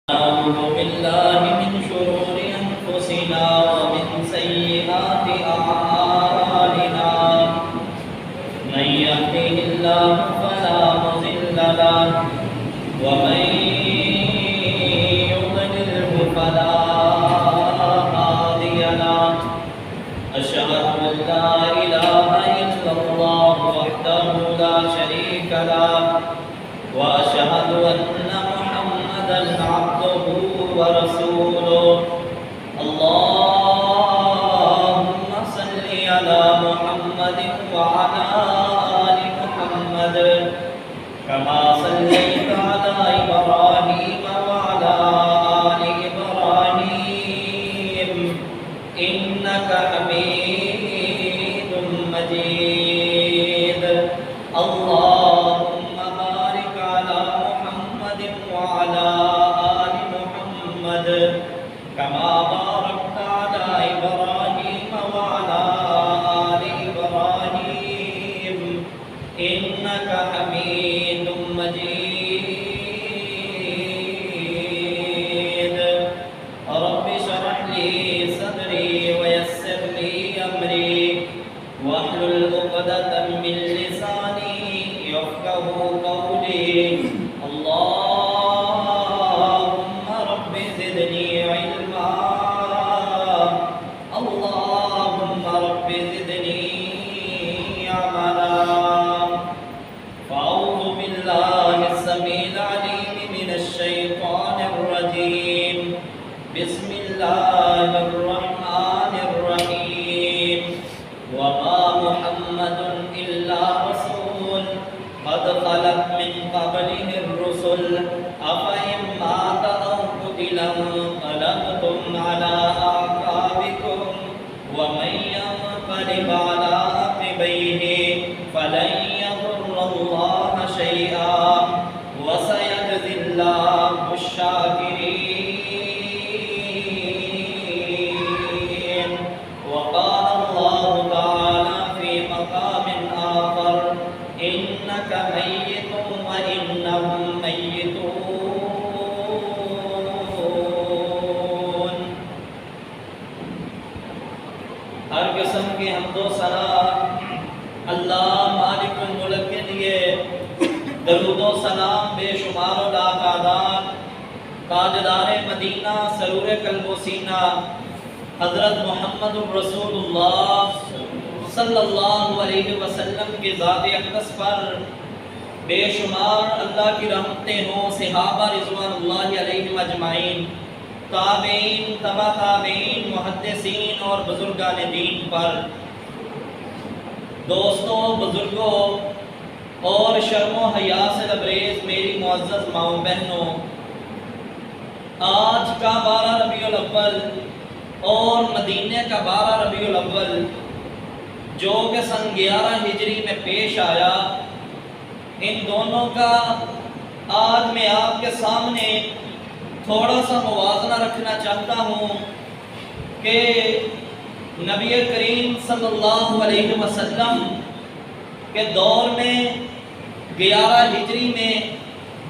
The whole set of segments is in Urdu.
أعوذ بالله من شرور أنفسنا ومن سيئات أعمالنا من يهده الله فلا مضل له ومن يضلله فلا هادي له أشهد أن لا إله إلا الله وحده لا شريك له وأشهد أن محمدًا عبده ورسوله اللهم صل على محمد وعلى آل محمد كما صليت على إبراهيم وعلى آل إبراهيم إنك حميد مجيد اللهم بارك على محمد وعلى آل محمد كما باركت على إبراهيم وعلى آل إبراهيم إنك حميد مجيد رب اشرح لي صدري ويسر لي أمري واحلل عقدة من لساني يفقهوا قولي اللهم رب زدني علما اللهم رب زدني عملا فأعوذ بالله السميع العليم من الشيطان الرجيم بسم الله الرحمن الرحيم وما محمد إلا رسول قد خلت من قبله الرسل أفإن مات أو قتل انقلبتم على أعقابكم ومن ينقلب على عقبيه فلن يضر الله شيئا وسيجزي الله الشاكرين وقال الله تعالى في مقام آخر إنك ميت وإنهم ميتون ہر قسم کی حمد و ثنا اللہ مالک الملک کے لیے درود و سلام بے شمار و لا تعداد تاجدار مدینہ سرور قلب و سینہ حضرت محمد رسول اللہ صلی اللہ علیہ وسلم کی ذات اقدس پر بے شمار اللہ کی رحمتیں ہوں صحابہ رضوان اللہ علیہم اجمعین تابعین تبع تابعین محدثین اور بزرگان دین پر دوستوں بزرگوں اور شرم و حیا سے لبریز میری معزز ماؤں بہنوں آج کا 12 ربیع الاول اور مدینے کا 12 ربیع الاول جو کہ سن 11 ہجری میں پیش آیا ان دونوں کا آج میں آپ کے سامنے تھوڑا سا موازنہ رکھنا چاہتا ہوں کہ نبی کریم صلی اللہ علیہ وسلم کے دور میں 11 ہجری میں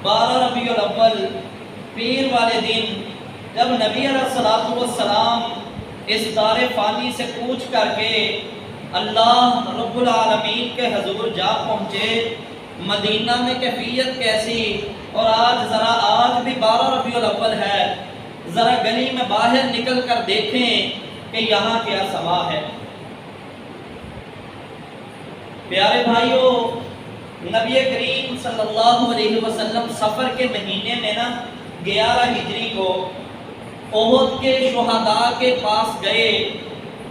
12 ربیع الاول پیر والے دن جب نبی علیہ السلام اس دار فانی سے کوچ کر کے اللہ رب العالمین کے حضور جا پہنچے مدینہ میں کیفیت کیسی اور آج بھی 12 ربیع الاول ہے ذرا گلی میں باہر نکل کر دیکھیں کہ یہاں کیا سما ہے پیارے بھائیوں نبی کریم صلی اللہ علیہ وسلم سفر کے مہینے میں 11 ہجری کو احد کے شہداء کے پاس گئے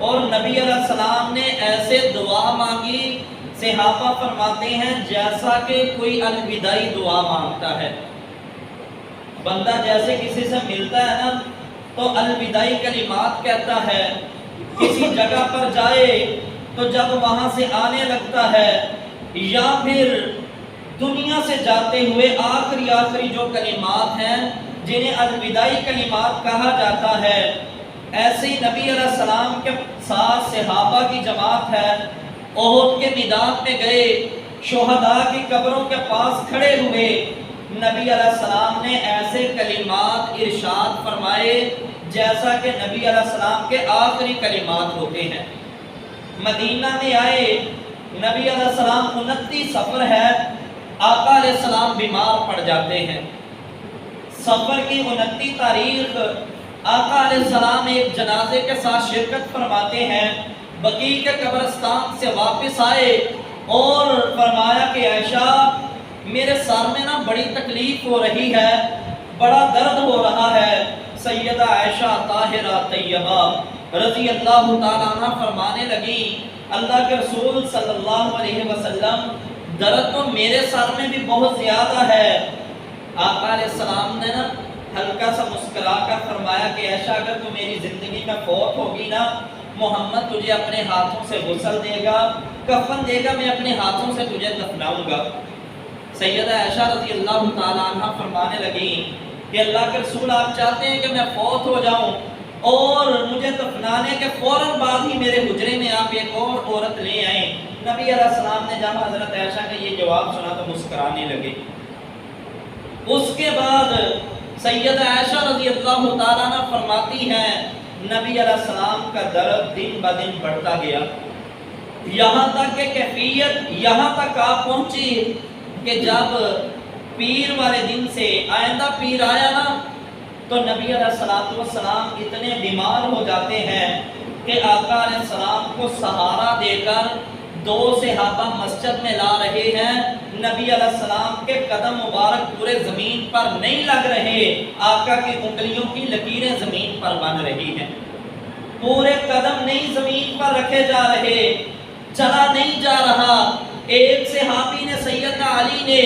اور نبی علیہ السلام نے ایسے دعا مانگی صحابہ فرماتے ہیں جیسا کہ کوئی الوداعی دعا مانگتا ہے بندہ جیسے کسی سے ملتا ہے نا تو الوداعی کلمات کہتا ہے کسی جگہ پر جائے تو جب وہاں سے آنے لگتا ہے یا پھر دنیا سے جاتے ہوئے آخری جو کلمات ہیں جنہیں الوداعی کلمات کہا جاتا ہے ایسے ہی نبی علیہ السلام کے ساتھ صحابہ کی جماعت ہے احد کے میدان میں گئے شہداء کی قبروں کے پاس کھڑے ہوئے نبی علیہ السلام نے ایسے کلمات ارشاد فرمائے جیسا کہ نبی علیہ السلام کے آخری کلمات ہوتے ہیں۔ مدینہ میں آئے، نبی علیہ السلام 29 سفر ہے، آقا علیہ السلام بیمار پڑ جاتے ہیں۔ سفر کی 29 تاریخ آقا علیہ السلام ایک جنازے کے ساتھ شرکت فرماتے ہیں، بقیع کے قبرستان سے واپس آئے اور فرمایا کہ عائشہ میرے سر میں نا بڑی تکلیف ہو رہی ہے، بڑا درد ہو رہا ہے۔ سیدہ عائشہ طاہرہ طیبہ رضی اللہ تعالیٰ عنہ فرمانے لگی اللہ کے رسول صلی اللہ علیہ وسلم درد تو میرے سر میں بھی بہت زیادہ ہے۔ آقا علیہ السلام نے نا ہلکا سا مسکرا کر فرمایا کہ عائشہ اگر تو میری زندگی میں فوت ہوگی نا، محمد تجھے اپنے ہاتھوں سے غسل دے گا، کفن دے گا، میں اپنے ہاتھوں سے تجھے دفناؤں گا۔ سیدہ عائشہ رضی اللہ تعالیٰ عنہ فرمانے لگی کہ اللہ کے رسول آپ چاہتے ہیں کہ میں فوت ہو جاؤں اور مجھے دفنانے کے فوراً بعد ہی میرے حجرے میں آپ ایک اور عورت لے آئیں۔ نبی علیہ السلام نے جب حضرت عائشہ کا یہ جواب سنا تو مسکرانے لگے۔ اس کے بعد سیدہ عائشہ رضی اللہ تعالیٰ عنہ فرماتی ہیں نبی علیہ السلام کا درد دن بدن بڑھتا گیا، یہاں تک کہ کیفیت یہاں تک آپ پہنچی کہ جب پیر والے دن سے آئندہ پیر آیا نا تو نبی علیہ السلام اتنے بیمار ہو جاتے ہیں کہ آقا علیہ السلام کو سہارا دے کر 2 صحابہ مسجد میں لا رہے ہیں۔ نبی علیہ السلام کے قدم مبارک پورے زمین پر نہیں لگ رہے، آقا کی انگلیوں کی لکیریں زمین پر بن رہی ہیں، پورے قدم نہیں زمین پر رکھے جا رہے، چلا نہیں جا رہا۔ ایک صحابی نے سیدنا علی نے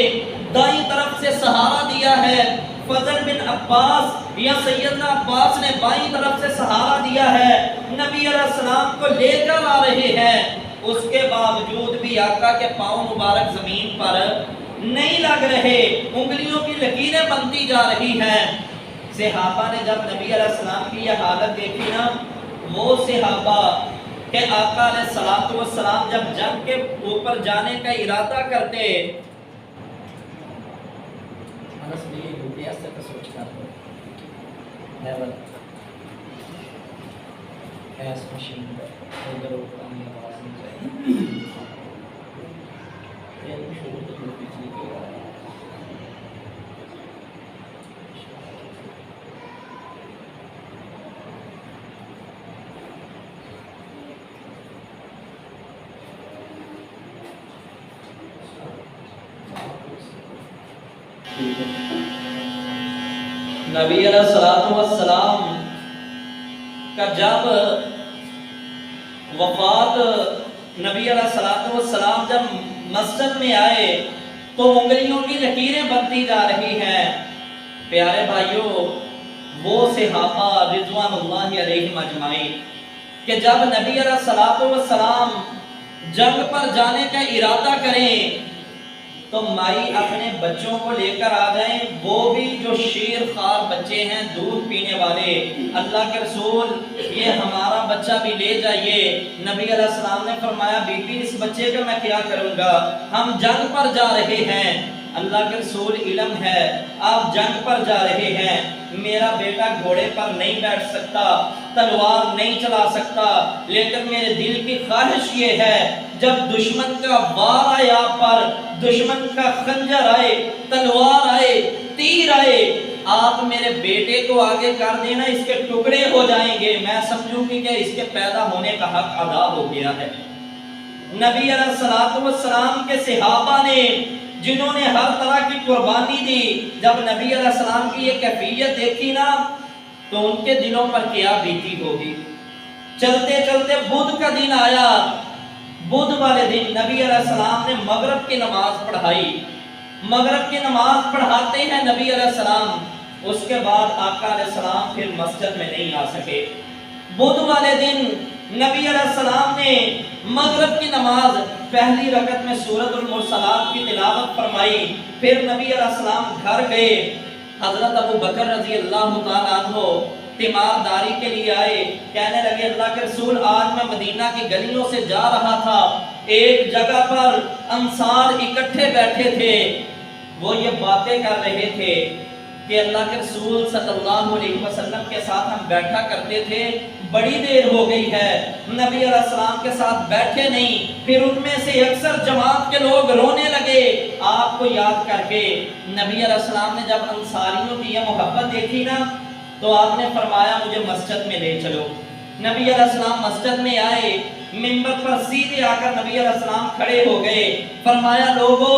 دائیں طرف سے سہارا دیا ہے، فضل بن عباس یا سیدنا عباس نے بائیں طرف سے سہارا دیا ہے، نبی علیہ السلام کو لے کر آ رہے ہیں، اس کے باوجود بھی آقا کے پاؤں مبارک زمین پر نہیں لگ رہے، انگلیوں کی لکیریں بنتی جا رہی ہیں۔ صحابہ نے جب نبی علیہ السلام کی یہ حالت دیکھی نا، وہ صحابہ کہ آقا علیہ السلام جب جنگ کے اوپر جانے کا ارادہ کرتے، نبی علیہ السلام کا جب وفات، نبی علیہ السلام جب مسجد میں آئے تو انگلیوں کی لکیریں بنتی جا رہی ہیں۔ پیارے بھائیوں، وہ صحابہ رضوان اللہ علیہم اجمعین کہ جب نبی علیہ السلام جنگ پر جانے کا ارادہ کریں تو مائی اپنے بچوں کو لے کر آ جائیں، وہ بھی جو شیر خوار بچے ہیں، دودھ پینے والے۔ اللہ کے رسول یہ ہمارا بچہ بھی لے جائیے۔ نبی علیہ السلام نے فرمایا بی بی اس بچے کا میں کیا کروں گا، ہم جنگ پر جا رہے ہیں۔ اللہ کے رسول علم ہے آپ جنگ پر جا رہے ہیں، میرا بیٹا گھوڑے پر نہیں بیٹھ سکتا، تلوار نہیں چلا سکتا، لیکن میرے دل کی خواہش یہ ہے جب دشمن کا وار آئے آپ پر، دشمن کا خنجر آئے، تلوار آئے، تیر آئے، آپ میرے بیٹے کو آگے کر دینا، اس کے ٹکڑے ہو جائیں گے، میں سمجھوں گی کہ اس کے پیدا ہونے کا حق ادا ہو گیا ہے۔ نبی علیہ السلام کے صحابہ نے جنہوں نے ہر طرح کی قربانی دی، جب نبی علیہ السلام کی یہ کیفیت دیکھی نا تو ان کے دلوں پر کیا بیتی ہوگی۔ چلتے چلتے بدھ کا دن آیا، بدھ والے دن نبی علیہ السلام نے مغرب کی نماز پڑھائی، مغرب کی نماز پڑھاتے ہیں نبی علیہ السلام، اس کے بعد آقا علیہ السلام پھر مسجد میں نہیں آ سکے۔ بدھ والے دن نبی علیہ السلام نے مغرب کی نماز پہلی رکعت میں سورۃ المرسلات کی تلاوت فرمائی، پھر نبی علیہ السلام گھر گئے، حضرت ابو بکر رضی اللہ تعالیٰ عنہ تیمارداری کے لیے آئے، کہنے لگے اللہ کے رسول آج میں مدینہ کی گلیوں سے جا رہا تھا، ایک جگہ پر انصار اکٹھے بیٹھے تھے، وہ یہ باتیں کر رہے تھے کہ اللہ کے رسول صلی اللہ علیہ وسلم کے ساتھ ہم بیٹھا کرتے تھے، بڑی دیر ہو گئی ہے نبی علیہ السلام کے ساتھ بیٹھے نہیں۔ پھر ان میں سے اکثر جماعت کے لوگ رونے لگے آپ کو یاد کر کے۔ نبی علیہ السلام نے جب انصاریوں کی یہ محبت دیکھی نا تو آپ نے فرمایا مجھے مسجد میں لے چلو۔ نبی علیہ السلام مسجد میں آئے، منبر پر سیدھے آ کر نبی علیہ السلام کھڑے ہو گئے، فرمایا لوگو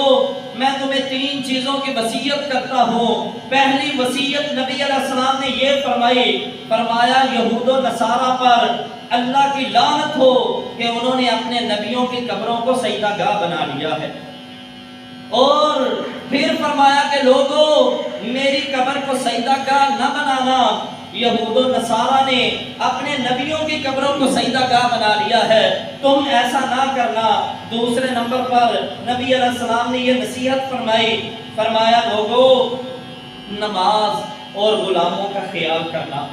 میں تمہیں 3 چیزوں کی وصیت کرتا ہوں۔ پہلی وصیت نبی علیہ السلام نے یہ فرمایا یہود و نصارہ پر اللہ کی لعنت ہو کہ انہوں نے اپنے نبیوں کی قبروں کو سجدہ گاہ بنا لیا ہے، اور پھر فرمایا کہ لوگو میری قبر کو سجدہ گاہ نہ بنانا، یہود و نصارہ نے اپنے نبیوں کی قبروں کو سجدہ گاہ بنا لیا ہے، تم ایسا نہ کرنا۔ دوسرے نمبر پر نبی علیہ السلام نے یہ نصیحت فرمایا لوگو نماز اور غلاموں کا خیال کرنا،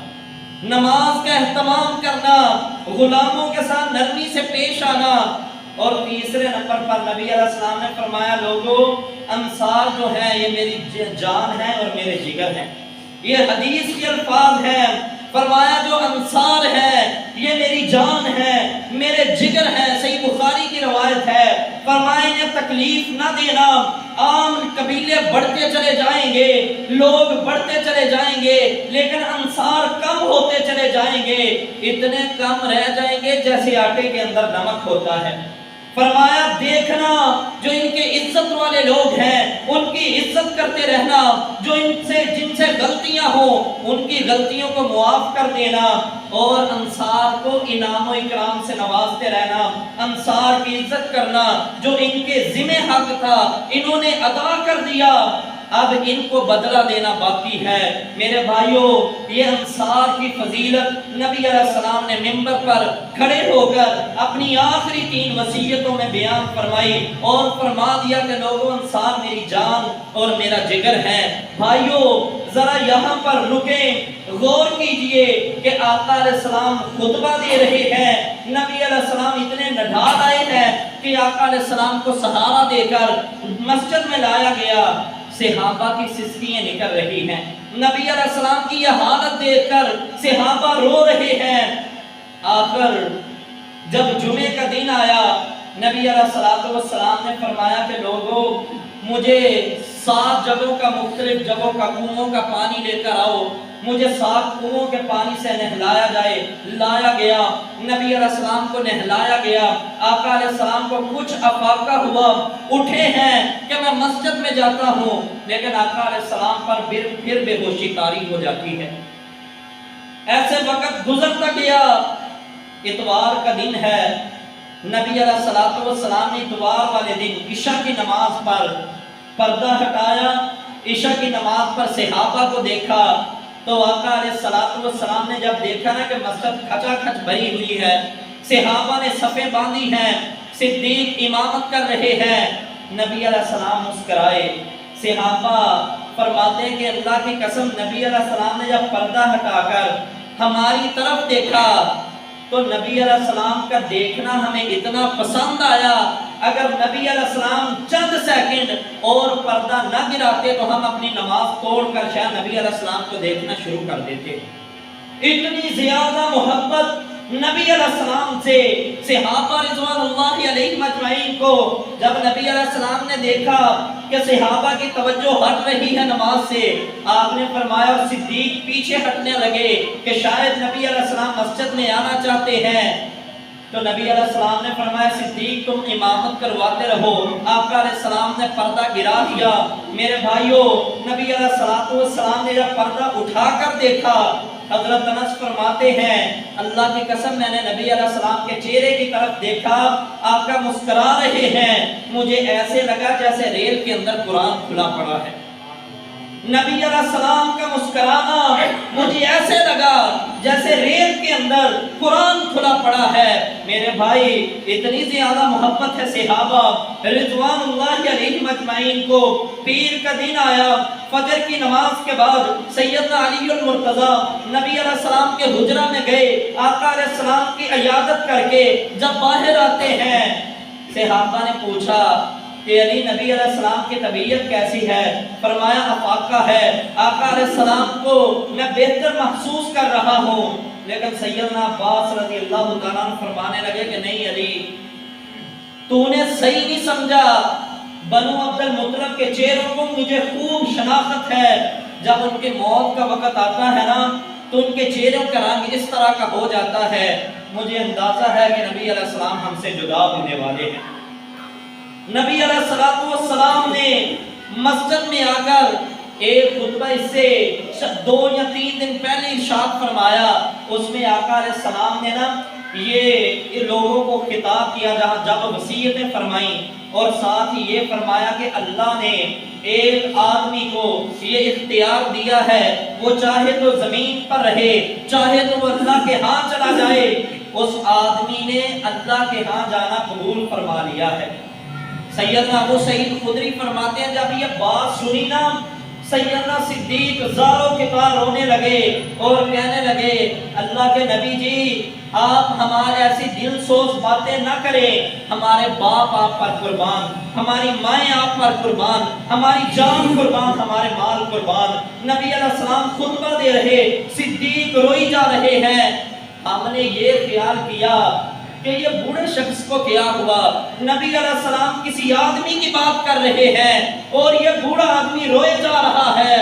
نماز کا اہتمام کرنا، غلاموں کے ساتھ نرمی سے پیش آنا۔ اور تیسرے نمبر پر نبی علیہ السلام نے فرمایا لوگو انصار جو ہیں یہ میری جان ہے اور میرے جگر ہیں۔ یہ حدیث کے الفاظ ہیں، فرمایا جو انصار ہے یہ میری جان ہے میرے جگر ہیں، صحیح بخاری کی روایت ہے۔ فرمایا انہیں تکلیف نہ دینا، عام قبیلے بڑھتے چلے جائیں گے، لوگ بڑھتے چلے جائیں گے، لیکن انصار کم ہوتے چلے جائیں گے، اتنے کم رہ جائیں گے جیسے آٹے کے اندر نمک ہوتا ہے۔ فرمایا دیکھنا جو ان کے عزت والے لوگ ہیں ان کی عزت کرتے رہنا، جو جن سے غلطیاں ہوں ان کی غلطیوں کو معاف کر دینا، اور انصار کو انعام و اکرام سے نوازتے رہنا، انصار کی عزت کرنا، جو ان کے ذمہ حق تھا انہوں نے ادا کر دیا، اب ان کو بدلہ دینا باقی ہے۔ میرے بھائیوں یہ انصار کی فضیلت نبی علیہ السلام نے منبر پر کھڑے ہو کر اپنی آخری 3 وصیتوں میں بیان فرمائی اور فرما دیا کہ لوگوں انصار میری جان اور میرا جگر ہے۔ بھائیوں ذرا یہاں پر رکیں، غور کیجئے کہ آقا علیہ السلام خطبہ دے رہے ہیں، نبی علیہ السلام اتنے نڈھال آئے ہیں کہ آقا علیہ السلام کو سہارا دے کر مسجد میں لایا گیا، صحابہ کی سسکیاں نکل رہی ہیں، نبی علیہ السلام کی یہ حالت دیکھ کر صحابہ رو رہے ہیں۔ آخر جب جمعے کا دن آیا نبی علیہ السلام نے فرمایا کہ لوگوں مجھے 7 جگہوں کا مختلف جگہوں کا کنووں کا پانی لے کر آؤ، مجھے 7 کنووں کے پانی سے نہلایا جائے۔ لایا گیا، نبی علیہ السلام کو نہلایا گیا، آقا علیہ السلام کو کچھ افاقہ ہوا، اٹھے ہیں کہ میں مسجد میں جاتا ہوں، لیکن آقا علیہ السلام پر پھر بے ہوشی طاری ہو جاتی ہے۔ ایسے وقت گزرتا گیا، اتوار کا دن ہے، نبی علیہ السلام نے اتوار والے دن عشاء کی نماز پر پردہ ہٹایا، عشاء کی نماز پر صحابہ کو دیکھا، تو آقا علیہ السلام نے جب دیکھا نا کہ مسجد کھچا کھچ بھری ہوئی ہے، صحابہ نے صفیں باندھی ہیں، صدیق امامت کر رہے ہیں، نبی علیہ السلام مسکرائے۔ صحابہ فرماتے ہیں کہ اللہ کی قسم نبی علیہ السلام نے جب پردہ ہٹا کر ہماری طرف دیکھا تو نبی علیہ السلام کا دیکھنا ہمیں اتنا پسند آیا، اگر نبی علیہ السلام چند سیکنڈ اور پردہ نہ گراتے تو ہم اپنی نماز توڑ کر شاید نبی علیہ السلام کو دیکھنا شروع کر دیتے۔ اتنی زیادہ محبت نبی علیہ السلام سے صحابہ رضوان اللہ علیہم اجمعین کو جب نبی علیہ السلام نے دیکھا کہ صحابہ کی توجہ ہٹ رہی ہے نماز سے، آپ نے فرمایا اور صدیق پیچھے ہٹنے لگے کہ شاید نبی علیہ السلام مسجد میں آنا چاہتے ہیں، تو نبی علیہ السلام نے فرمایا صدیق تم امامت کرواتے رہو۔ آقا علیہ السلام نے پردہ گرا دیا۔ میرے بھائیوں نبی علیہ السلام نے جب پردہ اٹھا کر دیکھا، حضرت انس فرماتے ہیں اللہ کی قسم میں نے نبی علیہ السلام کے چہرے کی طرف دیکھا، آقا مسکرا رہے ہیں، مجھے ایسے لگا جیسے ریل کے اندر قرآن کھلا پڑا ہے۔ نبی علیہ السلام کا مسکرانا مجھے ایسے لگا جیسے ریل کے اندر قرآن کھلا پڑا ہے۔ میرے بھائی اتنی زیادہ محبت ہے صحابہ رضوان اللہ علیہم اجمعین کو۔ پیر کا دن آیا، فجر کی نماز کے بعد سیدنا علی المرتضی نبی علیہ السلام کے حجرہ میں گئے، آقا علیہ السلام کی عیادت کر کے جب باہر آتے ہیں، صحابہ نے پوچھا کہ علی نبی علیہ السلام کی طبیعت کیسی ہے؟ فرمایا افاقہ ہے، آقا علیہ السلام کو میں بہتر محسوس کر رہا ہوں۔ لیکن سیدنا عباس رضی اللہ تعالیٰ عنہ فرمانے لگے کہ نہیں علی، تو نے صحیح نہیں سمجھا، بنو عبد المطلب کے چہروں کو مجھے خوب شناخت ہے، جب ان کے موت کا وقت آتا ہے نا تو ان کے چہروں کا رنگ اس طرح کا ہو جاتا ہے، مجھے اندازہ ہے کہ نبی علیہ السلام ہم سے جدا ہونے والے ہیں۔ نبی علیہ السلام نے مسجد میں آ کر ایک خطبہ اس سے 2 یا 3 دن پہلے ارشاد فرمایا، اس میں آقا علیہ السلام نے نا یہ لوگوں کو خطاب کیا جب وصیتیں فرمائیں، اور ساتھ ہی یہ فرمایا کہ اللہ نے ایک آدمی کو یہ اختیار دیا ہے، وہ چاہے تو زمین پر رہے، چاہے تو وہ اللہ کے ہاں چلا جائے۔ اس آدمی نے اللہ کے ہاں جانا قبول فرما لیا ہے۔ سیدنا ابو سعید خدری فرماتے ہیں جب یہ بات سنی نا، سیدنا صدیق زاروں کے پار رونے لگے اور کہنے لگے اللہ کے نبی جی، آپ ہمارے ایسی دل سوز باتیں نہ کریں، ہمارے باپ آپ پر قربان، ہماری مائیں آپ پر قربان، ہماری جان قربان، ہمارے مال قربان۔ نبی علیہ السلام خطبہ دے رہے، صدیق روئی جا رہے ہیں۔ ہم نے یہ خیال کیا کہ یہ بوڑھے شخص کو کیا ہوا، نبی علیہ السلام کسی آدمی کی بات کر رہے ہیں اور یہ بوڑھا آدمی روئے جا رہا ہے۔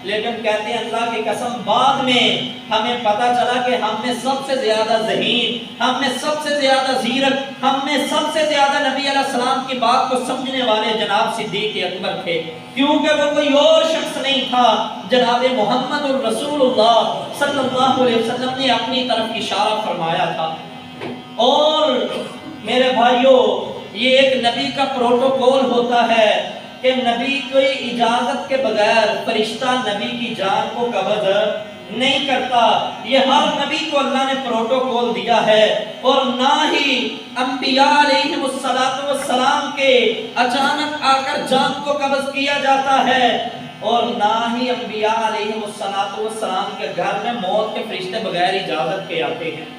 لیکن کہتے ہیں اللہ کی قسم بعد میں ہمیں پتا چلا کہ ہم میں سب سے زیادہ ذہین، ہم میں سب سے زیادہ زیرک، ہم میں سب سے زیادہ نبی علیہ السلام کی بات کو سمجھنے والے جناب صدیق اکبر تھے، کیونکہ وہ کوئی اور شخص نہیں تھا، جناب محمد الرسول اللہ صلی اللہ علیہ وسلم نے اپنی طرف اشارہ فرمایا تھا۔ اور میرے بھائیوں، یہ ایک نبی کا پروٹوکول ہوتا ہے کہ نبی کوئی اجازت کے بغیر فرشتہ نبی کی جان کو قبض نہیں کرتا، یہ ہر نبی کو اللہ نے پروٹوکول دیا ہے۔ اور نہ ہی انبیاء علیہ السلام کے اچانک آ کر جان کو قبض کیا جاتا ہے، اور نہ ہی انبیاء علیہ السلام کے گھر میں موت کے فرشتے بغیر اجازت کے آتے ہیں۔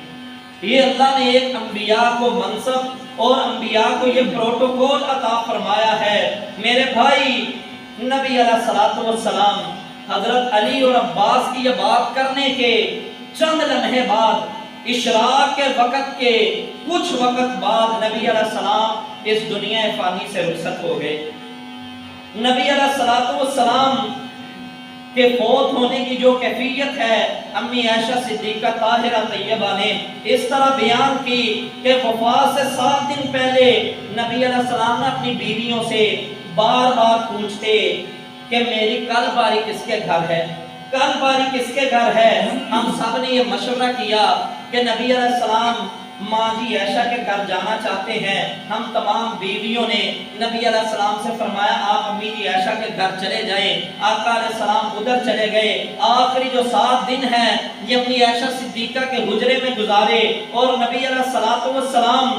یہ اللہ نے ایک انبیاء کو منصب اور انبیاء کو یہ پروٹوکول عطا فرمایا ہے۔ میرے بھائی، نبی علیہ السلام حضرت علی اور عباس کی یہ بات کرنے کے چند لمحے بعد، اشراق کے وقت کے کچھ وقت بعد، نبی علیہ السلام اس دنیا فانی سے رخصت ہو گئے۔ نبی علیہ السلام کہ فوت ہونے کی جو کیفیت ہے، امی عائشہ صدیقہ طاہرہ طیبہ نے اس طرح بیان کی کہ وفات سے 7 دن پہلے نبی علیہ السلام نے اپنی بیویوں سے بار بار پوچھتے کہ میری کل باری کس کے گھر ہے، کل باری کس کے گھر ہے۔ ہم سب نے یہ مشورہ کیا کہ نبی علیہ السلام ماں جی عائشہ کے گھر جانا چاہتے ہیں۔ ہم تمام بیویوں نے نبی علیہ السلام سے فرمایا آپ امی جی عائشہ کے گھر چلے جائیں۔ آقا علیہ السلام ادھر چلے گئے۔ آخری جو 7 دن ہیں یہ امی عائشہ صدیقہ کے حجرے میں گزارے، اور نبی علیہ السلام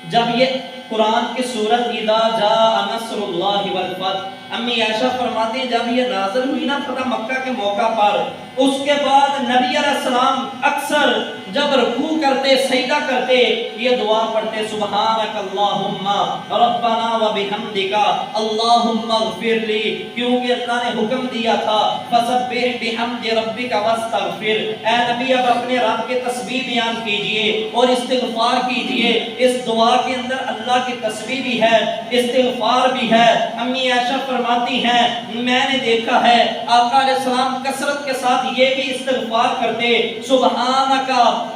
جب یہ قرآن کی سورت اذا جاء نصر اللہ والفتح، امی عائشہ فرماتی ہیں جب یہ نازل ہوئی نا فتح مکہ کے موقع پر، اس کے بعد نبی علیہ السلام اکثر جب رکوع کرتے، سجدہ کرتے، یہ دعا پڑھتے سبحانک اللہم ربنا و بحمدک اللہم اغفر لی، کیونکہ اللہ نے حکم دیا تھا فسبح بحمد ربک واستغفر، اے نبی اب اپنے رب کے تسبیح بیان کیجئے اور استغفار کیجئے۔ اس دعا کے اندر اللہ کی تسبیح بھی ہے، استغفار بھی ہے۔ امی عائشہ فرماتی ہیں میں نے دیکھا ہے آقا علیہ السلام کثرت کے ساتھ یہ بھی استغفار کرتے سبحانک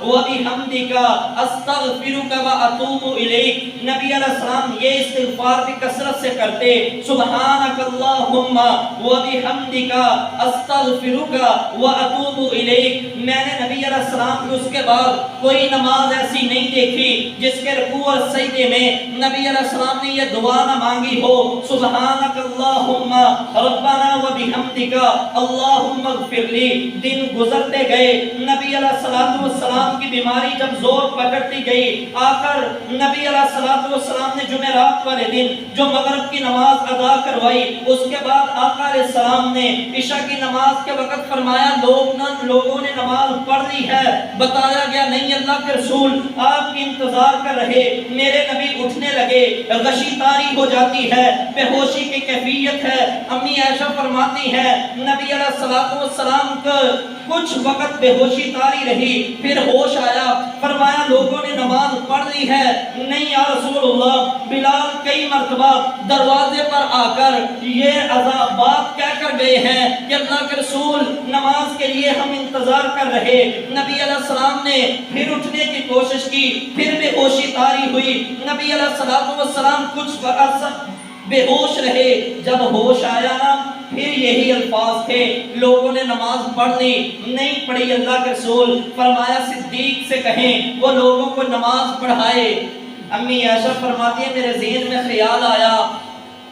و بحمدک استغفرک و اتوب الیک۔ نبی علیہ السلام یہ استغفار بھی کثرت سے کرتے سبحانک اللہم و بحمدک استغفرک و اتوب الیک۔ میں نے نبی علیہ السلام کی اس کے بعد کوئی نماز ایسی نہیں دیکھی جس کے رکوع اور سجدے میں نبی علیہ السلام نے یہ دعا نہ مانگی ہو سبحانک اللہم ربنا و بحمدک اللہم اغفر لی۔ دن گزرتے گئے، نبی علیہ السلام کی بیماری جب زور پکڑتی گئی، آخر نبی علیہ السلام نے جمعرات والے دن جو مغرب کی نماز ادا کروائی، اس کے بعد آقا علیہ السلام نے عشاء کی نماز کے وقت فرمایا لوگوں نے نماز پڑھ لی ہے۔ بتایا گیا نہیں اللہ کے رسول آپ کی انتظار کر رہے، میرے نبی اٹھنے لگے، غشی طاری ہو جاتی ہے، بے ہوشی کی کیفیت ہے۔ امی عائشہ فرماتی ہے نبی علیہ الصلوۃ والسلام کو کچھ وقت بے ہوشی طاری رہی، پھر ہوش آیا، فرمایا لوگوں نے نماز پڑھ لی ہے۔ نہیں یا رسول اللہ، بلال کئی مرتبہ دروازے پر آ کر یہ بات کہہ کر گئے ہیں کہ اللہ کے رسول نماز کے لیے ہم انتظار کر رہے۔ نبی علیہ السلام نے پھر اٹھنے کی کوشش کی، پھر بے ہوشی طاری ہوئی، نبی علیہ السلام کچھ وقت بے ہوش رہے۔ جب ہوش آیا نا پھر یہی الفاظ تھے، لوگوں نے نماز پڑھ لی، نہیں پڑھی اللہ کے رسول، فرمایا صدیق سے کہیں وہ لوگوں کو نماز پڑھائے۔ امی عائشہ فرماتی ہے میرے ذہن میں خیال آیا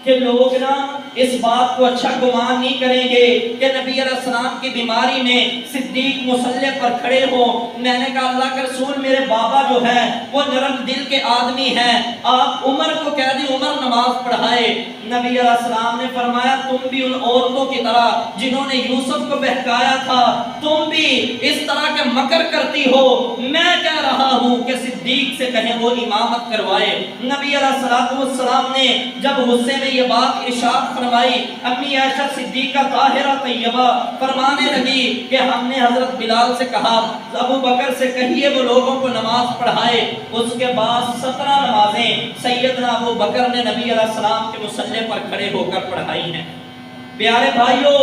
کہ لوگ نا اس بات کو اچھا گمان نہیں کریں گے کہ نبی علیہ السلام کی بیماری میں صدیق مصلی پر کھڑے ہو۔ میں نے کہا اللہ کے رسول میرے بابا جو ہے وہ نرم دل کے آدمی ہیں، آپ عمر کو کہہ دی عمر نماز پڑھائے۔ نبی علیہ السلام نے فرمایا تم بھی ان عورتوں کی طرح جنہوں نے یوسف کو بہکایا تھا، تم بھی اس طرح کے مکر کرتی ہو۔ میں کہہ رہا ہوں کہ صدیق سے کہیں وہ امامت کروائے۔ نبی علیہ السلام نے جب غصے میں یہ بات ارشاد فرمائی، امی عائشہ صدیقہ طاہرہ طیبہ فرمانے لگی کہ ہم نے حضرت بلال سے کہا ابو بکر سے کہیے وہ لوگوں کو نماز پڑھائے۔ اس کے بعد 17 نمازیں سیدنا ابو بکر نے نبی علیہ السلام کے مصلی پر کھڑے ہو کر پڑھائی ہیں۔ پیارے بھائیوں،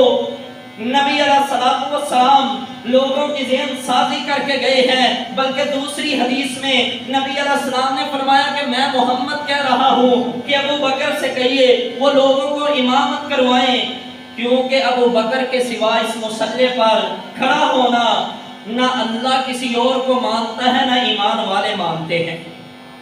نبی علیہ السلام لوگوں کی ذہن سازی کر کے گئے ہیں، بلکہ دوسری حدیث میں نبی علیہ السلام نے فرمایا کہ میں محمد کہہ رہا ہوں کہ ابو بکر سے کہیے وہ لوگوں کو امامت کروائیں، کیونکہ ابو بکر کے سوا اس مصلی پر کھڑا ہونا نہ اللہ کسی اور کو مانتا ہے نہ ایمان والے مانتے ہیں۔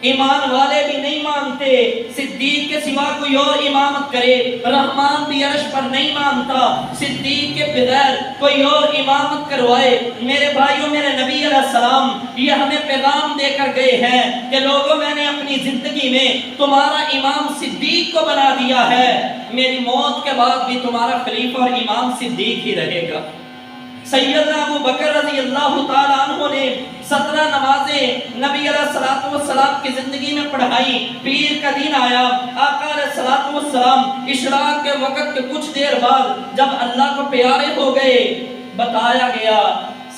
ایمان والے بھی نہیں مانتے صدیق کے سوا کوئی اور امامت کرے، رحمان بھی عرش پر نہیں مانتا صدیق کے بغیر کوئی اور امامت کروائے۔ میرے بھائیوں، میرے نبی علیہ السلام یہ ہمیں پیغام دے کر گئے ہیں کہ لوگوں میں نے اپنی زندگی میں تمہارا امام صدیق کو بنا دیا ہے، میری موت کے بعد بھی تمہارا خلیفہ اور امام صدیق ہی رہے گا۔ سیدنا ابو بکر رضی اللہ تعالیٰ عنہ نے 17 نمازیں نبی علیہ السلام کی زندگی میں پڑھائی۔ پیر کا دن آیا، آقا علیہ السلام اشراق کے وقت کے کچھ دیر بعد جب اللہ کو پیارے ہو گئے، بتایا گیا،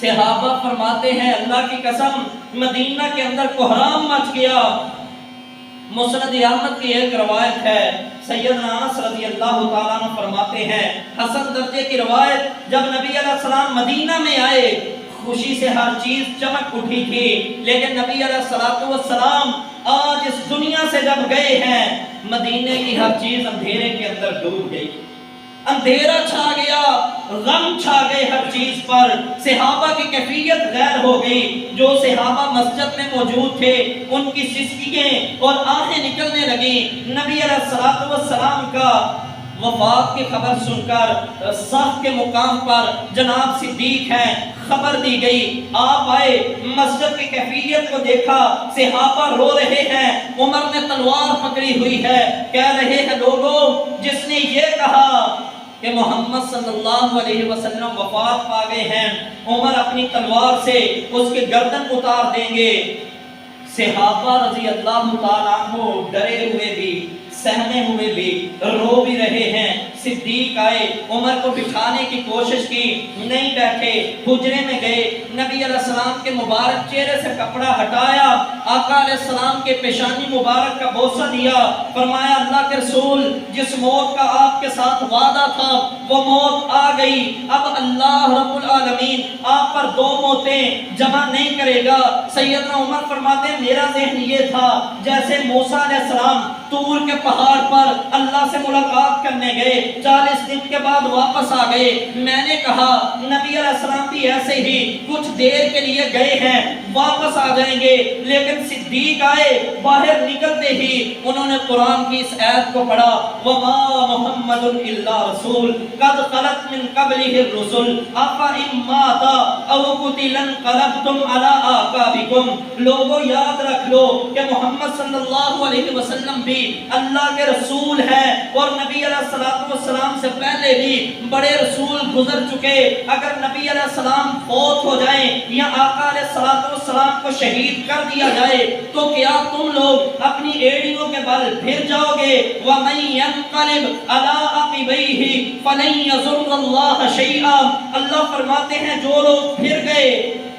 صحابہ فرماتے ہیں اللہ کی قسم مدینہ کے اندر کوہرام مچ گیا۔ مسند احمد کی ایک روایت ہے، سیدنا انس رضی اللہ تعالیٰ عنہ فرماتے ہیں حسن درجے کی روایت، جب نبی علیہ السلام مدینہ میں آئے خوشی سے ہر چیز چمک اٹھی تھی، لیکن نبی علیہ السلام آج اس دنیا سے جب گئے ہیں مدینے کی ہر چیز اندھیرے کے اندر ڈوب گئی، اندھیرا چھا گیا، غم چھا گئے ہر چیز پر، صحابہ کی کیفیت غیر ہو گئی۔ جو صحابہ مسجد میں موجود تھے ان کی سسکییں اور آہیں نکلنے لگی۔ نبی علیہ السلام کا وفات کی خبر سن کر صف کے مقام پر جناب صدیق ہیں، خبر دی گئی، آپ آئے، مسجد کی کیفیت کو دیکھا، صحابہ رو رہے ہیں، عمر نے تلوار پکڑی ہوئی ہے، کہہ رہے ہیں لوگوں جس نے یہ کہا کہ محمد صلی اللہ علیہ وسلم وفات پا گئے ہیں، عمر اپنی تلوار سے اس کے گردن اتار دیں گے۔ صحابہ رضی اللہ تعالیٰ عنہ ڈرے ہوئے بھی، سہمے ہوئے بھی، رو بھی رہے ہیں۔ صدیق آئے، عمر کو بٹھانے کی کوشش کی، نہیں بیٹھے، حجرے میں گئے، نبی علیہ السلام کے مبارک چہرے سے کپڑا ہٹایا، آقا علیہ السلام کے پیشانی مبارک کا بوسہ دیا، فرمایا اللہ کے رسول جس موت کا آپ کے ساتھ وعدہ تھا وہ موت آ گئی، اب اللہ رب العالمین آپ پر 2 موتیں جمع نہیں کرے گا۔ سیدنا عمر فرماتے ہیں میرا ذہن یہ تھا جیسے موسیٰ علیہ السلام طور کے پہاڑ پر اللہ سے ملاقات کرنے گئے، 40 دن کے بعد واپس آ گئے، میں نے کہا نبی علیہ السلام بھی ایسے ہی کچھ دیر کے لیے گئے ہیں، واپس آ جائیں گے، لیکن صدیق آئے، باہر نکلتے ہی انہوں نے قرآن کی اس آیت کو پڑھا، وَمَا مُحَمَّدٌ إِلَّا رَسُولٌ قَدْ خَلَتْ مِن قَبْلِهِ الرُّسُلُ أَفَإِن مَّاتَ أَوْ قُتِلَ انقَلَبْتُمْ عَلَىٰ أَعْقَابِكُمْ۔ لوگوں یاد رکھ لو کہ محمد صلی اللہ علیہ وسلم بھی اللہ کے رسول ہیں، اور نبی علیہ السلام سے پہلے بھی بڑے رسول گزر چکے۔ اگر نبی علیہ السلام فوت ہو جائیں یا آقا علیہ السلام کو شہید کر دیا جائے تو کیا تم لوگ اپنی ایڑیوں کے بل پھر جاؤ گے؟ وَمَن يَنقَلِبْ عَلَىٰ عَقِبَيْهِ فَلَن يَضُرَّ اللَّهَ شَيْئًا۔ اللہ فرماتے ہیں جو لوگ پھر گئے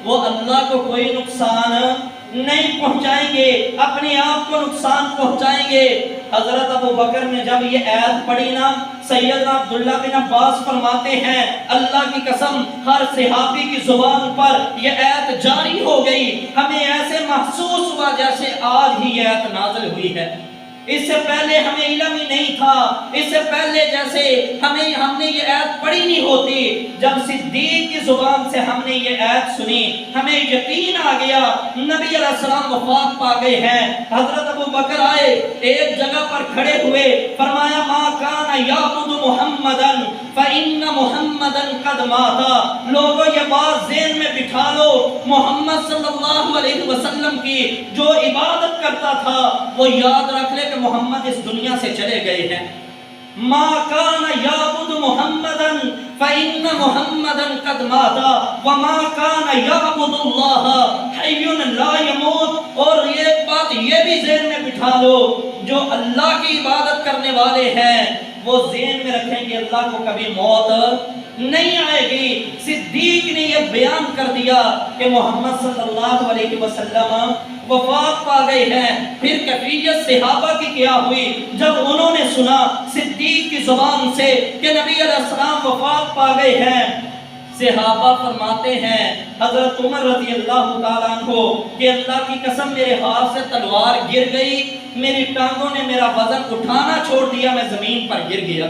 وہ اللہ کو کوئی نقصان نہیں پہنچائیں گے، اپنے آپ کو نقصان پہنچائیں گے۔ حضرت ابو بکر نے جب یہ آیت پڑھی نا، سیدنا عبداللہ بن عباس فرماتے ہیں اللہ کی قسم ہر صحابی کی زبان پر یہ آیت جاری ہو گئی، ہمیں ایسے محسوس ہوا جیسے آج ہی یہ آیت نازل ہوئی ہے۔ اس سے پہلے ہمیں علم ہی نہیں تھا، اس سے پہلے جیسے ہم نے یہ آیت پڑھی نہیں ہوتی، جب صدیق کی زبان سے ہم نے یہ آیت سنی ہمیں یقین آ گیا نبی علیہ السلام وفات پا گئے ہیں۔ حضرت ابو بکر آئے، ایک جگہ پر کھڑے ہوئے، فرمایا ما کان یعبد محمدا فإن محمدا قد مات۔ لوگوں یہ بات ذہن میں بٹھا لو، محمد صلی اللہ علیہ وسلم کی جو عبادت کرتا تھا وہ یاد رکھ لے کہ محمد اس دنیا سے چلے گئے ہیں۔ ما کان یعبد محمدا فإن محمدا قد مات وما کان یعبد اللہ حی لا یموت۔ اور یہ بات یہ بھی ذہن میں بٹھا لو، جو اللہ کی عبادت کرنے والے ہیں وہ ذہن میں رکھیں کہ اللہ کو کبھی موت نہیں آئے گی۔ صدیق نے یہ بیان کر دیا کہ محمد صلی اللہ علیہ وسلم وفات پا گئے ہیں۔ پھر کیفیت صحابہ کی کیا ہوئی جب انہوں نے سنا صدیق کی زبان سے کہ نبی علیہ السلام وفات پا گئے ہیں؟ صحابہ فرماتے ہیں حضرت عمر رضی اللہ تعالیٰ عنہ کہ اللہ کی قسم میرے ہاتھ سے تلوار گر گئی، میری ٹانگوں نے میرا وزن اٹھانا چھوڑ دیا، میں زمین پر گر گیا۔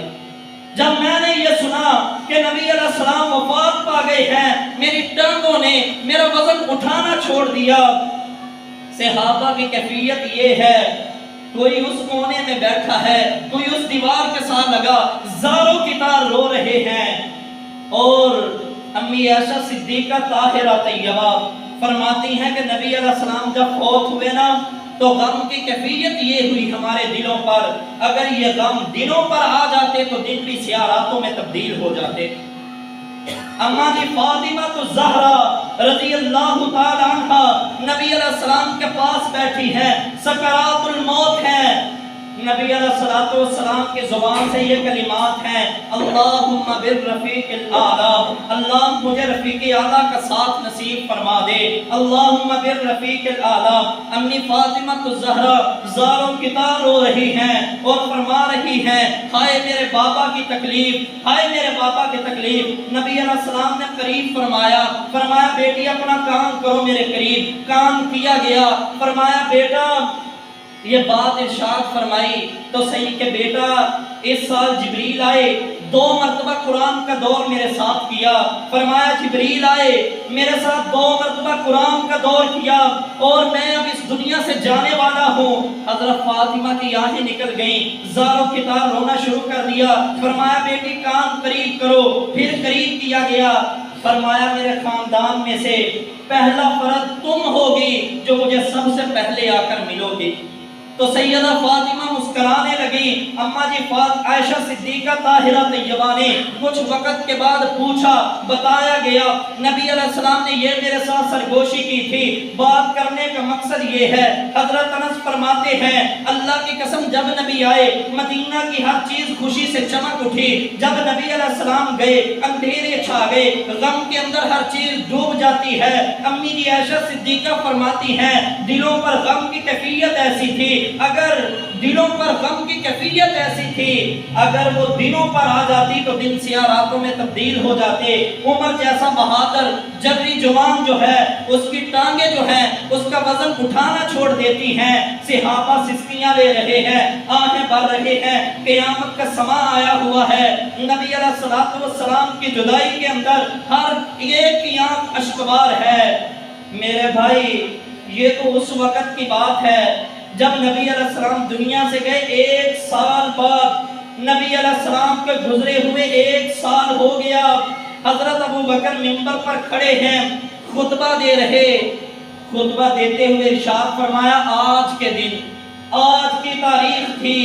جب میں نے یہ سنا کہ نبی علیہ السلام وفات پا گئے ہیں، میری ٹانگوں نے میرا وزن اٹھانا چھوڑ دیا۔ صحابہ کی کیفیت یہ ہے، کوئی اس کونے میں بیٹھا ہے، کوئی اس دیوار کے ساتھ لگا، زاروں کی طرح رو رہے ہیں۔ اور امی عائشہ صدیقہ طاہرہ طیبہ فرماتی ہیں کہ نبی علیہ السلام جب فوت ہوئے نا تو غم کی کیفیت یہ ہوئی ہمارے دلوں پر، اگر یہ غم دلوں پر آ جاتے تو دن بھی سیاہ راتوں میں تبدیل ہو جاتے۔ اماں جی فاطمہ الزہرا رضی اللہ تعالی عنہ نبی علیہ السلام کے پاس بیٹھی ہیں، سکرات الموت ہیں، نبی علیہ السلام کی زبان سے یہ کلمات ہیں، اللہم بالرفیق الاعلی، اللہ مجھے رفیق اعلیٰ کا ساتھ نصیب فرما دے، اللہم بالرفیق الاعلی۔ امی فاطمہ الزہرا زاروں کی طرح رو رہی ہیں اور فرما رہی ہیں ہائے میرے بابا کی تکلیف، ہائے میرے بابا کی تکلیف۔ نبی علیہ السلام نے قریب فرمایا بیٹی اپنا کام کرو میرے قریب، کام کیا گیا، فرمایا بیٹا یہ بات ارشاد فرمائی تو صحیح کہ بیٹا اس سال جبریل آئے، 2 مرتبہ قرآن کا دور میرے ساتھ کیا، فرمایا جبریل آئے میرے ساتھ 2 مرتبہ قرآن کا دور کیا اور میں اب اس دنیا سے جانے والا ہوں۔ حضرت فاطمہ کی آنکھیں نکل گئیں، زاروں کی طرح رونا شروع کر دیا، فرمایا بیٹی کان قریب کرو، پھر قریب کیا گیا، فرمایا میرے خاندان میں سے پہلا فرد تم ہوگی جو مجھے سب سے پہلے آ کر ملو گی۔ تو سیدہ فاطمہ مسکرانے لگی۔ اماں جی عائشہ صدیقہ طاہرہ طیبہ نے کچھ وقت کے بعد پوچھا، بتایا گیا نبی علیہ السلام نے یہ میرے ساتھ سرگوشی کی تھی، بات کرنے کا مقصد یہ ہے۔ حضرت انس فرماتے ہیں اللہ کی قسم جب نبی آئے مدینہ کی ہر چیز خوشی سے چمک اٹھی، جب نبی علیہ السلام گئے اندھیرے چھا گئے، غم کے اندر ہر چیز ڈوب جاتی ہے۔ امی جی عائشہ صدیقہ فرماتی ہیں دلوں پر غم کی کیفیت ایسی تھی، اگر دلوں پر غم کی کیفیت ایسی تھی، اگر وہ دنوں پر آ جاتی تو دن سیاہ راتوں میں تبدیل ہو جاتے۔ عمر جیسا بہادر جبری جوان جو ہے اس کی ٹانگیں جو ہیں اس کا وزن اٹھانا چھوڑ دیتی ہیں، صحابہ سسکیاں لے رہے ہیں، آہیں بھر رہے ہیں، قیامت کا سماں آیا ہوا ہے۔ نبی علیہ السلام کی جدائی کے اندر ہر ایک کی آنکھ اشکبار ہے۔ میرے بھائی یہ تو اس وقت کی بات ہے جب نبی علیہ السلام دنیا سے گئے، 1 سال بعد نبی علیہ السلام کے گزرے ہوئے 1 سال ہو گیا۔ حضرت ابو بکر منبر پر کھڑے ہیں، خطبہ دے رہے، خطبہ دیتے ہوئے ارشاد فرمایا آج کے دن، آج کی تاریخ تھی،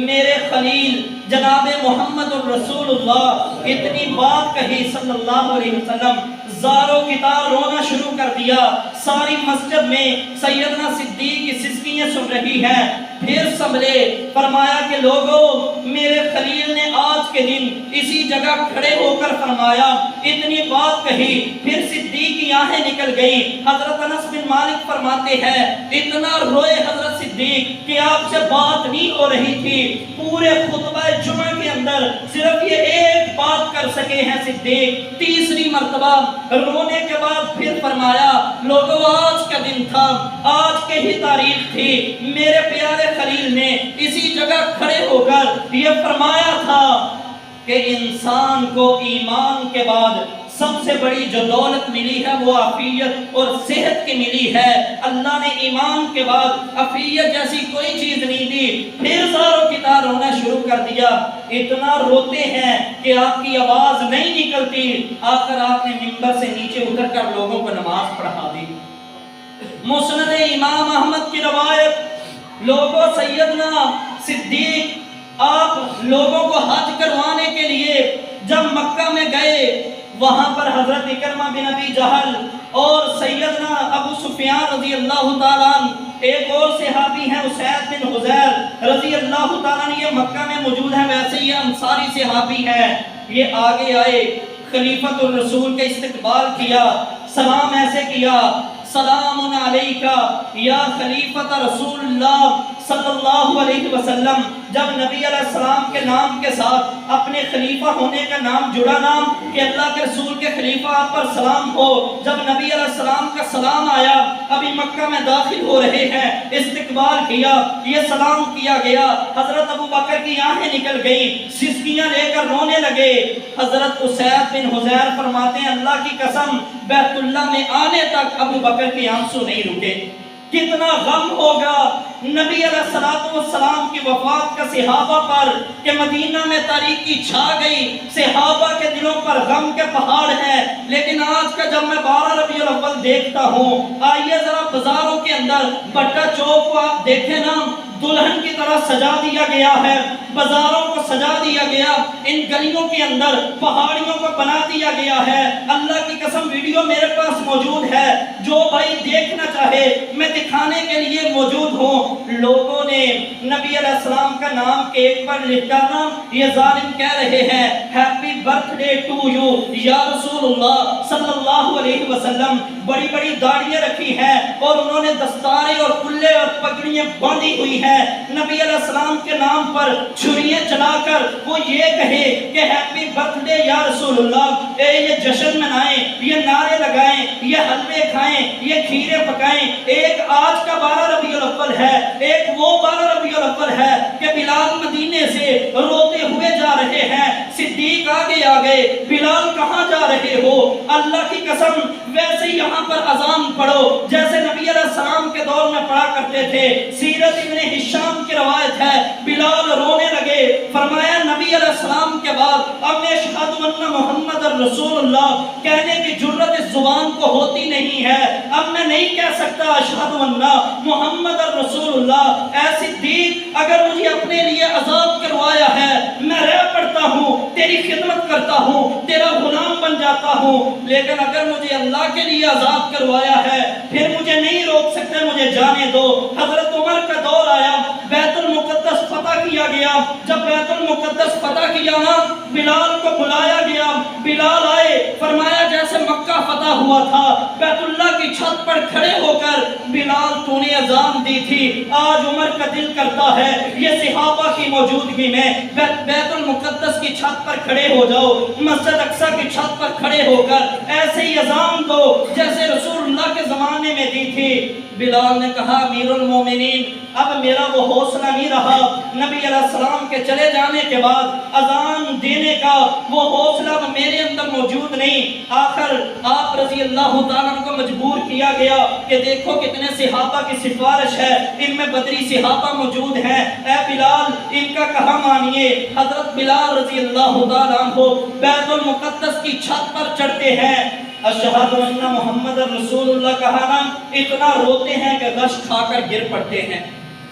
میرے خلیل جناب محمد الرسول اللہ اتنی بات کہی صلی اللہ علیہ وسلم، زاروں کی تار رونا شروع کر دیا۔ ساری مسجد میں سیدنا صدیق کی سسکیاں سن رہی ہیں۔ پھر سنبھلے، فرمایا کہ لوگوں، میرے خلیل نے آج کے دن اسی جگہ کھڑے ہو کر فرمایا، اتنی بات کہی۔ پھر صدیق کی آنکھیں نکل گئیں۔ حضرت انس بن مالک فرماتے ہیں اتنا روئے حضرت صدیق کہ آپ سے بات نہیں ہو رہی تھی۔ پورے خطبہ جمعہ کے اندر صرف یہ ایک بات کر سکے ہیں صدیق۔ تیسری مرتبہ رونے کے بعد پھر فرمایا لوگوں، آج کا دن تھا، آج کے ہی تاریخ تھی، میرے پیارے خلیل نے اسی جگہ کھڑے ہو کر یہ فرمایا تھا کہ انسان کو ایمان کے بعد سب سے بڑی جو دولت ملی ہے وہ عافیت اور صحت کی ملی ہے۔ اللہ نے ایمان کے بعد عافیت جیسی کوئی چیز نہیں دی۔ پھر زاروں کی طرح رونا شروع کر دیا، اتنا روتے ہیں کہ آپ کی آواز نہیں نکلتی۔ آخر آپ نے منبر سے نیچے اتر کر لوگوں کو نماز پڑھا دی۔ مسند امام احمد کی روایت، لوگوں سیدنا صدیق آپ لوگوں کو حج کروانے کے لیے جب مکہ میں گئے، وہاں پر حضرت اکرمہ بن ابی جہل اور سیدنا ابو سفیان رضی اللہ تعالیٰ عنہ، ایک اور صحابی ہیں اسید بن حضیر رضی اللہ تعالیٰ عنہ، یہ مکہ میں موجود ہیں، ویسے یہ انصاری صحابی ہیں۔ یہ آگے آئے، خلیفۃ الرسول کے استقبال کیا، سلام ایسے کیا، سلام علیکہ یا خلیفۃ رسول اللہ صلی اللہ علیہ وسلم۔ جب نبی علیہ السلام کے نام کے ساتھ اپنے خلیفہ ہونے کا نام جڑا، نام کہ اللہ کے رسول کے خلیفہ آپ پر سلام ہو، جب نبی علیہ السلام کا سلام آیا، ابھی مکہ میں داخل ہو رہے ہیں، استقبال کیا، یہ سلام کیا گیا، حضرت ابو بکر کی آنکھیں نکل گئیں، سسکیاں لے کر رونے لگے۔ حضرت اسید بن حضیر فرماتے ہیں اللہ کی قسم بیت اللہ میں آنے تک ابو بکر کے آنسو نہیں رکے۔ کتنا غم ہوگا نبی علیہ السلام کی وفات کا صحابہ پر کہ مدینہ میں تاریکی چھا گئی، صحابہ کے دلوں پر غم کے پہاڑ ہیں۔ لیکن آج کا جب میں 12 ربیع الاول دیکھتا ہوں، آئیے ذرا بازاروں کے اندر بٹا چوک کو آپ دیکھیں نا، دلہن کی طرح سجا دیا گیا ہے، بازاروں کو سجا دیا گیا، ان گلیوں کے اندر پہاڑیوں کو بنا دیا گیا ہے۔ اللہ کی قسم ویڈیو میرے پاس موجود ہے، جو بھائی دیکھنا چاہے میں دکھانے کے لیے موجود ہوں۔ لوگوں نے نبی علیہ السلام کا نام کیک پر لکھا نا، یہ ظالم کہہ رہے ہیں happy birthday to you یا رسول اللہ صلی اللہ علیہ وسلم۔ بڑی بڑی داڑیاں رکھی ہیں اور انہوں نے دستاریں اور کلے اور پگڑیاں باندھی ہوئی ہیں۔ نبی علیہ السلام کے نام پر چھریاں چلا کر وہ یہ کہے کہ ہیپی برتھ ڈے یا رسول اللہ، یہ جشن منائیں، یہ نعرے لگائیں، یہ حلوے کھائیں، یہ کھیرے پکائیں۔ ایک آج کا 12 ربیع الاول ہے، ایک وہ 12 ربیع الاول ہے کہ بلال مدینے سے روتے ہوئے جا رہے ہیں، صدیق آگے آگے، بلال کہاں جا رہے ہو؟ اللہ کی قسم ویسے ہی یہاں پر اذان پڑھو جیسے نبی علیہ السلام کے دور میں پڑھا کرتے تھے۔ سیرت ابن ہشام کی روایت ہے، بلال رونے لگے، فرمایا نبی علیہ السلام کے بعد اب میں اشہد ان محمد رسول اللہ کہنے کی جرت اس زبان کو ہوتی نہیں ہے، اب میں نہیں کہہ سکتا اشہد ان محمد رسول اللہ۔ اے صدیق، اگر مجھے اپنے لیے عذاب کروایا ہے، میں رہ پڑتا ہوں، تیری خدمت کرتا ہوں، تیرا غلام بن جاتا ہوں، لیکن اگر مجھے اللہ کے لیے عذاب کروایا ہے پھر مجھے نہیں روک سکتے، مجھے جانے دو۔ حضرت عمر کا دور آیا، بیت المقدس فتح کیا گیا، جب بیت المقدس فتح کیا نا، بلال کو بلایا گیا، بلال آئے، فرمایا جیسے مکہ فتح ہوا تھا، بیت اللہ کی چھت پر کھڑے ہو کر بلال تو نے اذان دی تھی، آج عمر کا دل کرتا ہے یہ صحابہ کی موجودگی میں بیت المقدس کی چھت پر کھڑے ہو جاؤ، مسجد اقصی کی چھت پر کھڑے ہو کر ایسے ہی اذان دو جیسے رسول اللہ کے زمانے زمانے میں دی تھی۔ بلال نے کہا امیر المومنین اب میرا وہ حوصلہ نہیں رہا، نبی علیہ السلام کے چلے جانے کے بعد اذان دینے کا وہ حوصلہ میرے اندر موجود نہیں۔ آخر آپ رضی اللہ تعالیٰ کو مجبور کیا گیا کہ دیکھو کتنے صحابہ کی سفارش ہے، ان میں بدری صحابہ موجود ہیں، اے بلال ان کا کہا مانیے۔ حضرت بلال رضی اللہ تعالیٰ عنہ بیت المقدس کی چھت پر چڑھتے ہیں، اشہد ان محمد رسول اللہ کہا نا، اتنا روتے ہیں کہ غش کھا کر گر پڑتے ہیں۔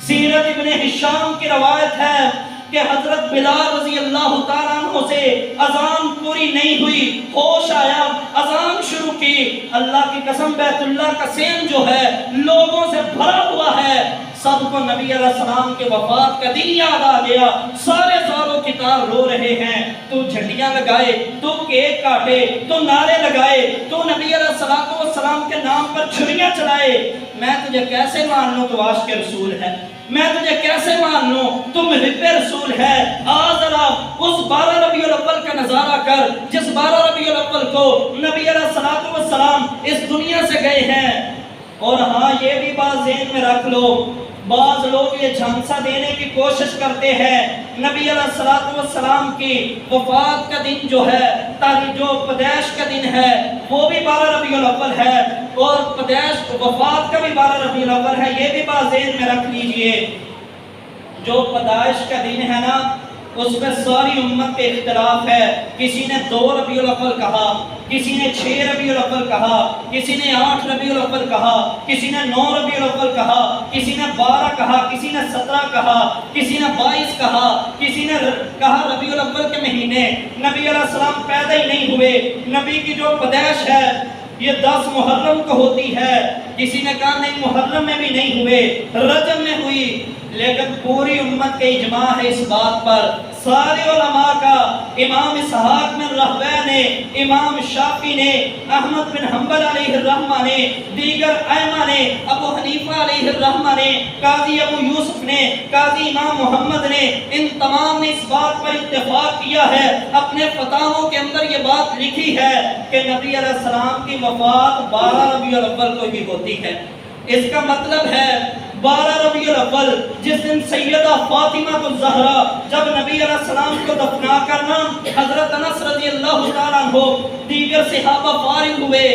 سیرت ابن ہشام کی روایت ہے کہ حضرت بلال رضی اللہ تعالیٰ عنہ سے اذان پوری نہیں ہوئی، ہوش آیا، اذان شروع کی، اللہ کی قسم بیت اللہ کا سین جو ہے لوگوں سے بھرا ہوا ہے، سب کو نبی علیہ السلام کے وفات کا دن یاد آ گیا، سارے زاروں کی طرح رو رہے ہیں، تو جھنڈیاں لگائے، تو کیک کاٹے، تو نعرے لگائے، تو نبی علیہ السلام کے نام پر چھریاں چلائے، میں تجھے کیسے مان لوں تو عاشق رسول ہے، میں تجھے کیسے مان لوں تو محب رسول ہے۔ آج ذرا اس 12 ربیع الاول کا نظارہ کر جس 12 ربیع الاول کو نبی علیہ السلام اس دنیا سے گئے ہیں۔ اور ہاں یہ بھی بات ذہن میں رکھ لو، بعض لوگ یہ جھانسا دینے کی کوشش کرتے ہیں نبی علیہ السلام کی وفات کا دن جو ہے، تاریخ جو پیدائش کا دن ہے وہ بھی 12 ربیع الاول ہے، اور پیدائش وفات کا بھی 12 ربیع الاول ہے، یہ بھی بات ذہن میں رکھ لیجئے۔ جو پیدائش کا دن ہے نا اس میں ساری امت کے اختلاف ہے، کسی نے 2 ربیع الاول کہا، کسی نے 6 ربیع الاول کہا، کسی نے 8 ربیع الاول کہا، کسی نے 9 ربیع الاول کہا، کسی نے 12 کہا، کسی نے 17 کہا، کسی نے 22 کہا، کسی نے کہا ربیع الاول کے مہینے۔ نبی علیہ السلام پیدا ہی نہیں ہوئے، نبی کی جو پیدائش ہے یہ 10 محرم کو ہوتی ہے، کسی نے کہا نہیں محرم میں بھی نہیں ہوئے، رجب میں ہوئی، لیکن پوری امت کے اجماع ہے اس بات پر، سارے علماء کا، امام اسحاق بن راہویہ نے، امام شافعی نے، احمد بن حنبل علیہ الرحمہ نے، دیگر ائمہ نے، ابو حنیفہ علیہ الرحمہ نے، قاضی ابو یوسف نے، قاضی امام محمد نے، ان تمام نے اس بات پر اتفاق کیا ہے، اپنے فتاووں کے اندر یہ بات لکھی ہے کہ نبی علیہ السلام کی وفات 12 ربیع الاول کو ہی ہوتی ہے۔ اس کا مطلب ہے 12 ربیع الاول جس دن سیدہ فاطمہ الزہرا جب نبی علیہ السلام کو دفنا کرنا، حضرت انس رضی اللہ تعالیٰ عنہ دیگر صحابہ فارغ ہوئے،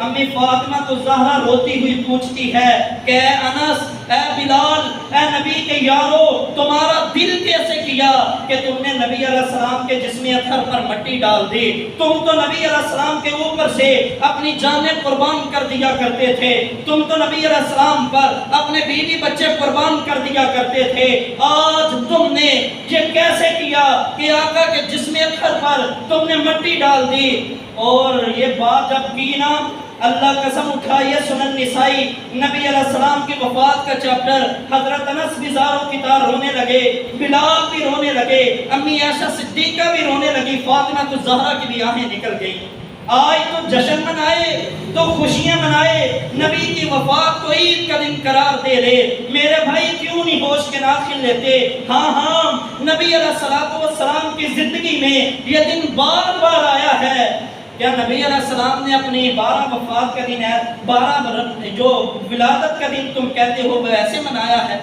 امی فاطمہ الزہرا روتی ہوئی پوچھتی ہے کہ اے انس، اے بلال، اے نبی کے یارو، تمہارا دل کیسے کیا کہ تم نے نبی علیہ السلام کے جسم اطہر پر مٹی ڈال دی؟ تم تو نبی علیہ السلام کے اوپر سے اپنی جانیں قربان کر دیا کرتے تھے، تم تو نبی علیہ السلام پر اپنے بیوی بچے قربان کر دیا کرتے تھے، آج تم نے یہ کیسے کیا کہ آقا کے جسم اطہر پر تم نے مٹی ڈال دی؟ اور یہ بات جب کی نا، اللہ قسم اٹھائیے، سنن نسائی نبی علیہ السلام کی وفات کا چیپٹر، حضرت انس بھی زاروں کی طرح رونے لگے، بلال بھی رونے لگے، امی عائشہ صدیقہ بھی رونے لگی، فاطمہ الزہرا کی بھی آنکھیں نکل گئیں۔ آج تو جشن منائے، تو خوشیاں منائے، نبی کی وفات کو عید کا دن قرار دے لے، میرے بھائی کیوں نہیں ہوش کے ناخن لیتے؟ ہاں نبی علیہ السلام کی زندگی میں یہ دن بار بار آیا ہے۔ کیا نبی علیہ السلام نے اپنی 12 وفات کا دن ہے، 12 جو ولادت کا دن تم کہتے ہو وہ ایسے منایا ہے؟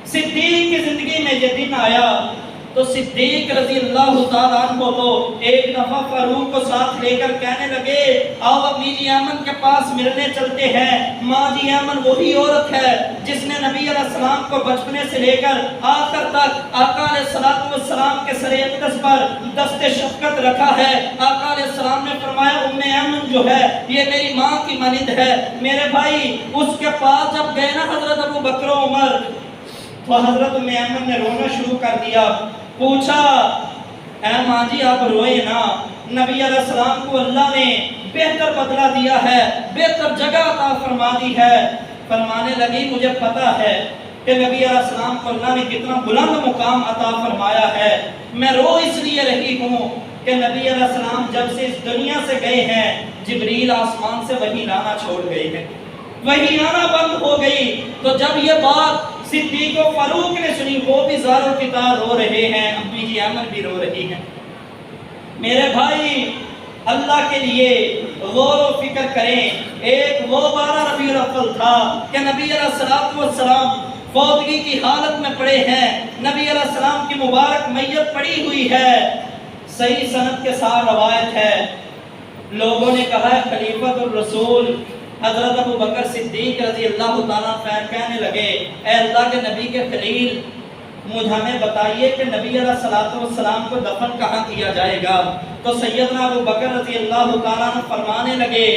صدیق کی زندگی میں یہ دن آیا تو صدیق رضی اللہ تعالیٰ عنہ کو ایک دفعہ فاروق کو ساتھ لے کر کہنے لگے آؤ امی جی ایمن کے پاس ملنے چلتے ہیں۔ ماں جی ایمن وہی عورت ہے جس نے نبی علیہ السلام کو بچپنے سے لے کر آخر تک آقا علیہ السلام کے سر اقدس پر دست شفقت رکھا ہے۔ آقا علیہ السلام نے فرمایا ام ایمن جو ہے یہ میری ماں کی مانند ہے۔ میرے بھائی اس کے پاس جب گئے نا حضرت ابو بکر و عمر تو حضرت ام ایمن نے رونا شروع کر دیا، پوچھا اے ماں جی آپ روئے نا، نبی علیہ السلام کو اللہ نے بہتر بدلہ دیا ہے، بہتر جگہ عطا فرما دی ہے۔ فرمانے لگی مجھے پتا ہے کہ نبی علیہ السلام کو اللہ نے کتنا بلند مقام عطا فرمایا ہے، میں رو اس لیے رہی ہوں کہ نبی علیہ السلام جب سے اس دنیا سے گئے ہیں جبریل آسمان سے وحی لانا چھوڑ گئے ہیں، وحی آنا بند ہو گئی۔ تو جب یہ بات صدیق و فاروق نے سنی وہ بھی زاروں کی طرح رو رہے ہیں، امی جی ایمن بھی رو رہی ہیں۔ میرے بھائی اللہ کے لیے غور و فکر کریں ایک وہ 12 ربیع الاول تھا کہ نبی علیہ السلام فوتگی کی حالت میں پڑے ہیں، نبی علیہ السلام کی مبارک میت پڑی ہوئی ہے، صحیح سند کے ساتھ روایت ہے۔ لوگوں نے کہا ہے خلیفۃ الرسول حضرت ابو بکر صدیق رضی اللہ تعالیٰ عنہ کہنے لگے اے اللہ کے نبی کے خلیل ہمیں بتائیے کہ نبی علیہ السلام کو دفن کہاں کیا جائے گا؟ تو سیدنا ابو بکر رضی اللہ تعالیٰ عنہ فرمانے لگے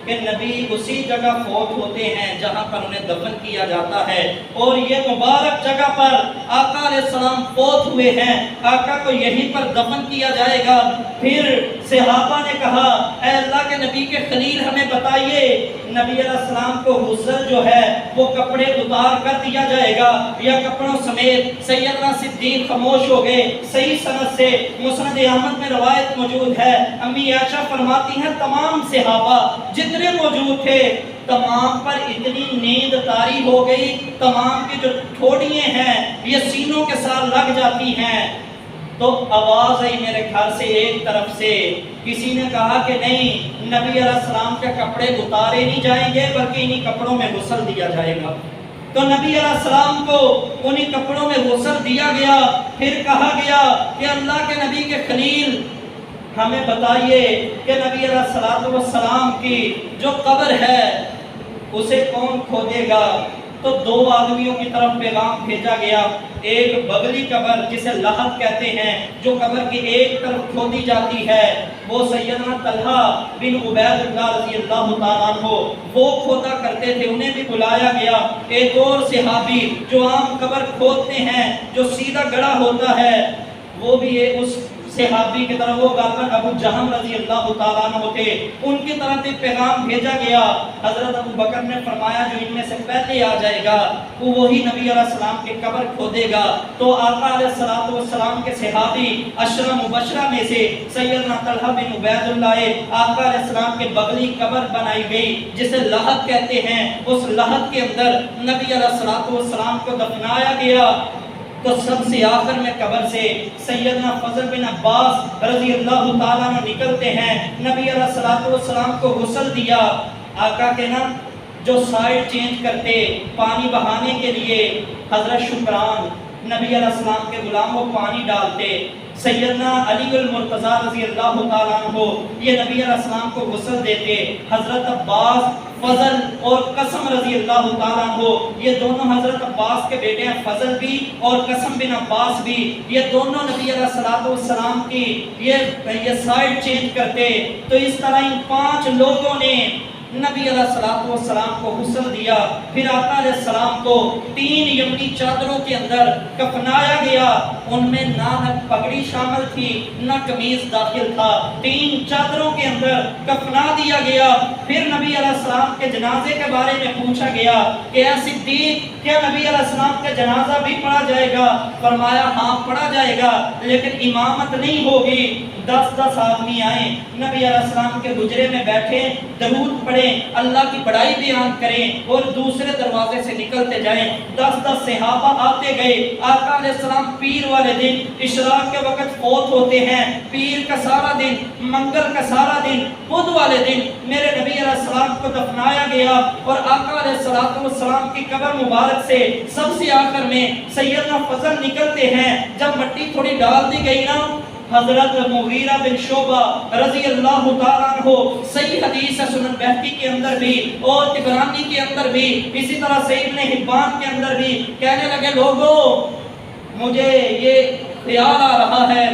کہ نبی اسی جگہ فوت ہوتے ہیں جہاں پر انہیں دفن کیا جاتا ہے، اور یہ مبارک جگہ پر آقا علیہ السلام فوت ہوئے ہیں، آقا کو یہیں پر دفن کیا جائے گا۔ پھر صحابہ نے کہا اے اللہ کے نبی کے خلیل ہمیں بتائیے نبی علیہ السلام کو غسل جو ہے وہ کپڑے اتار کر دیا جائے گا یا کپڑوں سمیت؟ سیدنا صدیق خاموش ہو گئے۔ صحیح سند سے مسند احمد میں روایت موجود ہے، امی عائشہ فرماتی ہیں تمام صحابہ جتنے موجود تھے تمام پر اتنی نیند طاری ہو گئی، تمام کی جو ٹھوڑیاں ہیں یہ سینوں کے ساتھ لگ جاتی ہیں۔ تو آواز آئی میرے گھر سے ایک طرف سے، کسی نے کہا کہ نہیں نبی علیہ السلام کے کپڑے اتارے نہیں جائیں گے بلکہ انہی کپڑوں میں غسل دیا جائے گا۔ تو نبی علیہ السلام کو انہی کپڑوں میں غسل دیا گیا۔ پھر کہا گیا کہ اللہ کے نبی کے خلیل ہمیں بتائیے کہ نبی علیہ السلام کی جو قبر ہے اسے کون کھودے گا؟ تو دو آدمیوں کی طرف پیغام بھیجا گیا، ایک بغلی قبر جسے لحد کہتے ہیں جو قبر کی ایک طرف کھودی جاتی ہے، وہ سیدنا طلحہ بن عبید اللہ رضی اللہ تعالیٰ عنہ وہ کھودا کرتے تھے، انہیں بھی بلایا گیا۔ ایک اور صحابی جو عام قبر کھودتے ہیں جو سیدھا گڑا ہوتا ہے، وہ بھی اس صحابی کی طرف، وہ غالباً ابو جہم رضی اللہ تعالیٰ عنہ تھے، ان کی طرف بھی پیغام بھیجا گیا۔ حضرت ابو بکر نے فرمایا جو ان میں سے پہلے آ جائے گا وہ وہی نبی علیہ السلام کی قبر کھودے گا۔ تو آقا علیہ السلام کے صحابی عشرہ مبشرہ میں سے سیدنا طلحہ بن عبید اللہ آقا علیہ السلام کے بغلی قبر بنائی گئی جسے لحد کہتے ہیں، اس لحد کے اندر نبی علیہ السلام کو دفنایا گیا۔ تو سب سے آخر میں قبر سے سیدنا فضل بن عباس رضی اللہ تعالیٰ عنہ نکلتے ہیں، نبی علیہ السلام کو غسل دیا۔ آقا کے نا جو سائڈ چینج کرتے پانی بہانے کے لیے حضرت شکران نبی علیہ السلام کے غلاموں پانی ڈالتے، سیدنا علی المرتضی رضی اللہ تعالیٰ عنہ یہ نبی علیہ السلام کو غسل دیتے، حضرت عباس فضل اور قسم رضی اللہ تعالیٰ عنہ یہ دونوں حضرت عباس کے بیٹے ہیں، فضل بھی اور قسم بن عباس بھی، یہ دونوں نبی علیہ السلام کی یہ سائڈ چینج کرتے۔ تو اس طرح ان 5 لوگوں نے نبی علیہ السلام کو غسل دیا۔ پھر آقا علیہ السلام کو 3 یمنی چادروں کے اندر کفنایا گیا، ان میں نہ پگڑی شامل تھی نہ قمیص داخل تھا، 3 چادروں کے اندر کفنا دیا گیا۔ پھر نبی علیہ السلام کے جنازے کے بارے میں پوچھا گیا کہ اے صدیق کیا نبی علیہ السلام کا جنازہ بھی پڑھا جائے گا؟ فرمایا ہاں پڑھا جائے گا لیکن امامت نہیں ہوگی۔ 10 آدمی آئیں، نبی علیہ السلام کے حجرے میں بیٹھے، درود پڑھیں، اللہ کی بڑائی بیان کریں اور دوسرے دروازے سے نکلتے جائیں۔ 10 صحابہ آتے گئے۔ آقا علیہ السلام پیر والے دن اشراق کے وقت فوت ہوتے ہیں، پیر کا سارا دن، منگل کا سارا دن، بدھ والے دن میرے نبی علیہ السلام کو دفنایا گیا، اور آقا علیہ السلام کی قبر مبارک سے سب سے آخر میں سیدنا فضل نکلتے ہیں۔ جب مٹی تھوڑی ڈال دی گئی نا، حضرت مغیرہ بن شعبہ رضی اللہ تعالیٰ عنہ، صحیح حدیث ہے سنن بہقی کے اندر بھی اور طبرانی کے اندر بھی، اسی طرح صحیح ابن حبان کے اندر بھی، کہنے لگے لوگوں مجھے یہ خیال آ رہا ہے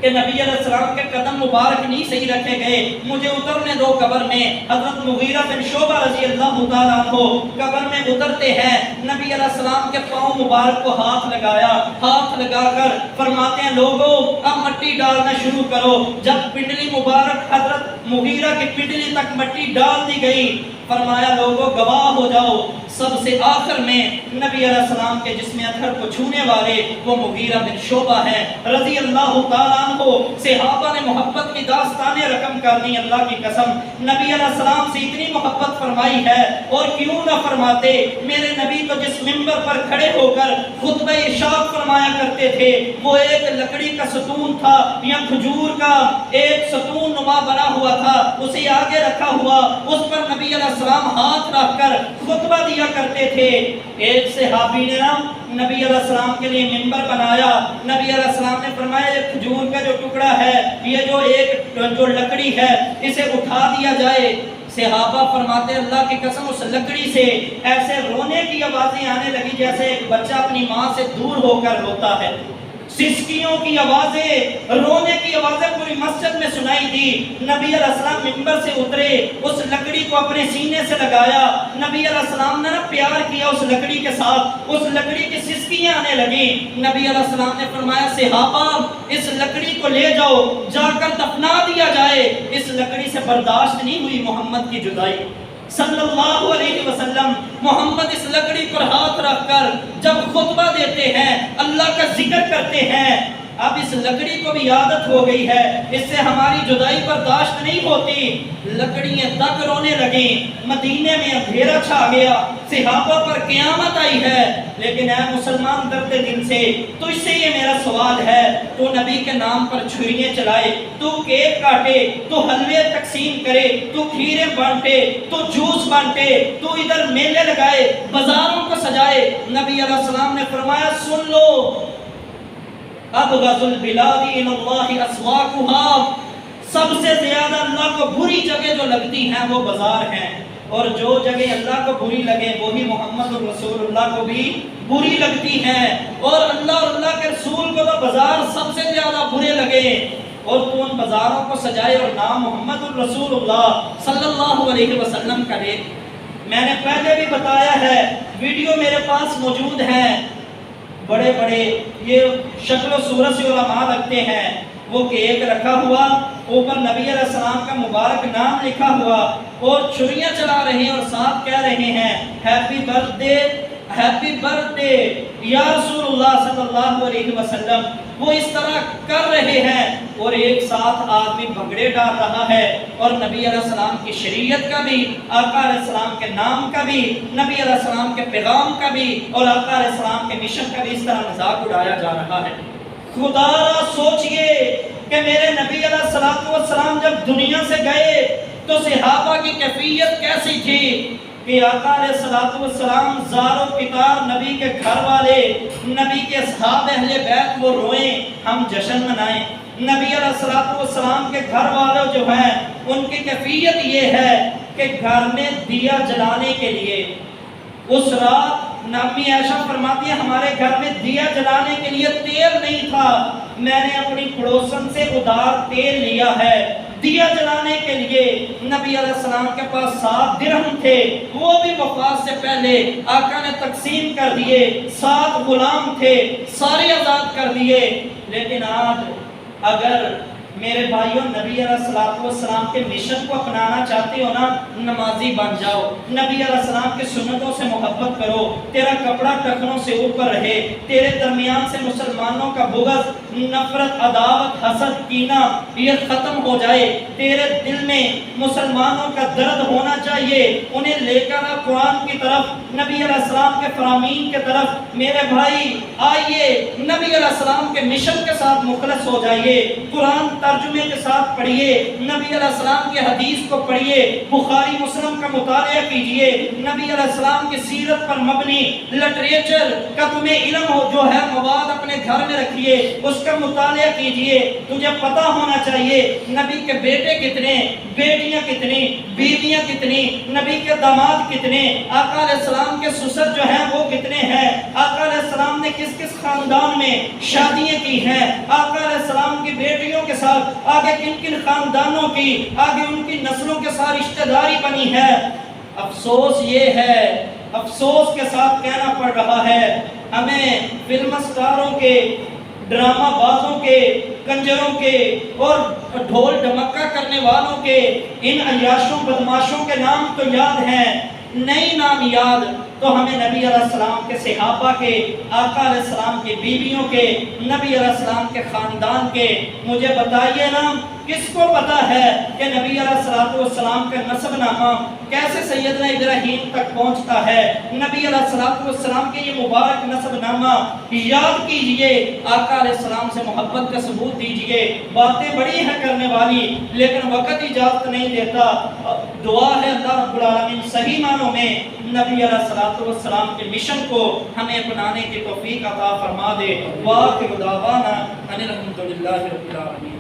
کہ نبی علیہ السلام کے قدم مبارک نہیں صحیح رکھے گئے، مجھے اترنے دو قبر میں۔ حضرت مغیرہ بن شعبہ رضی اللہ تعالیٰ عنہ قبر میں اترتے ہیں، نبی علیہ السلام کے پاؤں مبارک کو ہاتھ لگایا، ہاتھ لگا کر فرماتے ہیں لوگوں اب مٹی ڈالنا شروع کرو۔ جب پنڈلی مبارک حضرت مغیرہ کی پنڈلی تک مٹی ڈال دی گئی، فرمایا لوگوں گواہ ہو جاؤ سب سے آخر میں نبی علیہ السلام کے جسم اطہر کو چھونے والے وہ مغیرہ بن شعبہ ہیں رضی اللہ تعالیٰ عنہ۔ صحابہ نے محبت کی داستانیں رقم کر دی، اللہ کی قسم نبی علیہ السلام سے اتنی محبت فرمائی ہے، اور کیوں نہ فرماتے، میرے نبی تو جس منبر پر کھڑے ہو کر خطبہ ارشاد فرمایا کرتے تھے وہ ایک لکڑی کا ستون تھا یا کھجور کا ایک ستون نما بنا ہوا تھا، اسے آگے رکھا ہوا، اس پر نبی علیہ السلام ہاتھ رکھ کر خطبہ دیا کرتے تھے۔ ایک صحابی نے نبی علیہ السلام کے لیے منبر بنایا، نبی علیہ السلام نے فرمایا یہ کھجور کا جو ٹکڑا ہے، یہ جو لکڑی ہے، اسے اٹھا دیا جائے۔ صحابہ فرماتے اللہ کی قسم اس لکڑی سے ایسے رونے کی آوازیں آنے لگی جیسے ایک بچہ اپنی ماں سے دور ہو کر روتا ہے، سسکیوں کی آوازیں، رونے کی آوازیں پوری مسجد میں سنائی دی۔ نبی علیہ السلام منبر سے اترے، اس لکڑی کو اپنے سینے سے لگایا، نبی علیہ السلام نے پیار کیا اس لکڑی کے ساتھ، اس لکڑی کی سسکیاں آنے لگیں۔ نبی علیہ السلام نے فرمایا صحابہ اس لکڑی کو لے جاؤ، جا کر دفنا دیا جائے، اس لکڑی سے برداشت نہیں ہوئی محمد کی جدائی صلی اللہ علیہ وسلم۔ محمد اس لکڑی پر ہاتھ رکھ کر جب خطبہ دیتے ہیں، اللہ کا ذکر کرتے ہیں، اب اس لکڑی کو بھی عادت ہو گئی ہے، اس سے ہماری جدائی برداشت نہیں ہوتی، لکڑیاں تک رونے لگیں، مدینے میں اندھیرا چھا گیا، صحابہ پر قیامت آئی ہے۔ لیکن اے مسلمان درد دل سے تجھ سے یہ میرا سوال ہے، تو نبی کے نام پر چھریاں چلائے، تو کیک کاٹے، تو حلوے تقسیم کرے، تو کھیرے بانٹے، تو جوس بانٹے، تو ادھر میلے لگائے، بازاروں کو سجائے، نبی علیہ السلام نے فرمایا سن لو، ابغض البلاد الى اللہ اسواقها، سب سے زیادہ اللہ کو بری جگہ جو لگتی ہیں وہ بازار ہیں، اور جو جگہ اللہ کو بری لگے وہی محمد رسول اللہ کو بھی بری لگتی ہیں، اور اللہ کے رسول کو تو بازار سب سے زیادہ برے لگے، اور تو ان بازاروں کو سجائے اور نام محمد رسول اللہ صلی اللہ علیہ وسلم کا لے۔ میں نے پہلے بھی بتایا ہے، ویڈیو میرے پاس موجود ہیں، بڑے بڑے یہ شکل و صورت سے علماء رکھتے ہیں، وہ کیک رکھا ہوا، اوپر نبی علیہ السلام کا مبارک نام لکھا ہوا، اور چھریاں چلا رہے ہیں اور ساتھ کہہ رہے ہیں ہیپی برتھ ڈے یا رسول اللہ صلی اللہ علیہ وسلم، وہ اس طرح کر رہے ہیں، اور ایک ساتھ آدمی بھنگڑے ڈال رہا ہے، اور نبی علیہ السلام کی شریعت کا بھی، آقا علیہ السلام کے نام کا بھی، نبی علیہ السلام کے پیغام کا بھی، اور آقا علیہ السلام کے مشن کا بھی اس طرح مذاق اڑایا جا رہا ہے۔ خدا را سوچئے کہ میرے نبی علیہ السلام جب دنیا سے گئے تو صحابہ کی کیفیت کیسی تھی کہ آقا علیہ السلام زار و قطار، نبی کے گھر والے، نبی کے اصحاب اہل بیت وہ روئیں، ہم جشن منائیں۔ نبی علیہ السلام کے گھر والے جو ہیں ان کی کیفیت یہ ہے کہ گھر میں دیا جلانے کے لیے اس رات نامی عائشہ فرماتی ہے ہمارے گھر میں دیا جلانے کے لیے تیل نہیں تھا، میں نے اپنی پڑوسن سے ادھار تیل لیا ہے دیا جلانے کے لیے۔ نبی علیہ السلام کے پاس 7 درہم تھے، وہ بھی وفات سے پہلے آقا نے تقسیم کر دیے، 7 غلام تھے سارے آزاد کر دیے۔ لیکن آج اگر میرے بھائیوں نبی علیہ السلام کے مشن کو اپنانا چاہتے ہو نا، نمازی بن جاؤ، نبی علیہ السلام کے سنتوں سے محبت کرو، تیرا کپڑا ٹخنوں سے اوپر رہے، تیرے درمیان سے مسلمانوں کا بغض، نفرت، عداوت، حسد، کینہ یہ ختم ہو جائے، تیرے دل میں مسلمانوں کا درد ہونا چاہیے، انہیں لے کر قرآن کی طرف، نبی علیہ السلام کے فرامین کے طرف۔ میرے بھائی آئیے نبی علیہ السلام کے مشن کے ساتھ مخلص ہو جائیے، قرآن ترجمے کے ساتھ پڑھیے، نبی علیہ السلام کی حدیث کو پڑھیے، بخاری مسلم کا مطالعہ کیجئے، نبی علیہ السلام کی سیرت پر مبنی لٹریچر کا تمہیں علم ہو جو ہے مواد اپنے گھر میں رکھیے، اس کا مطالعہ کیجئے۔ تجھے پتہ ہونا چاہیے نبی کے بیٹے کتنے، بیٹیاں کتنی، بیویاں کتنی، نبی کے داماد کتنے، آقا علیہ السلام کے سسر جو ہیں وہ کتنے ہیں، آقا علیہ السلام نے کس کس خاندان میں شادیاں کی ہیں، آقا علیہ السلام کی بیٹیوں کے ساتھ آگے کن کن خاندانوں کی، آگے ان کی نسلوں کے ساتھ رشتہ داری بنی ہے۔ افسوس یہ ہے، افسوس کے ساتھ کہنا پڑ رہا ہے، ہمیں فلم سٹاروں کے، ڈرامہ بازوں کے، کنجروں کے اور ڈھول ڈھمکا کرنے والوں کے ان عیاشوں بدماشوں کے نام تو یاد ہیں، نہیں نام یاد تو ہمیں نبی علیہ السلام کے صحابہ کے، آقا علیہ السلام کی بیویوں کے، نبی علیہ السلام کے خاندان کے، مجھے بتائیے نام کس کو پتا ہے کہ نبی علیہ السلام کا نسب نامہ کیسے سیدنا ابراہیم تک پہنچتا ہے؟ نبی علیہ السلام کے یہ مبارک نسب نامہ یاد کیجئے، آقا علیہ السلام سے محبت کا ثبوت دیجئے۔ باتیں بڑی ہیں کرنے والی لیکن وقت اجازت نہیں دیتا۔ دعا ہے اللہ رب العالمین صحیح معنوں میں نبی علیہ السلام کے مشن کو ہمیں اپنانے کی توفیق عطا فرما دے۔ وآخر دعوانا ان الحمد للہ رب العالمین۔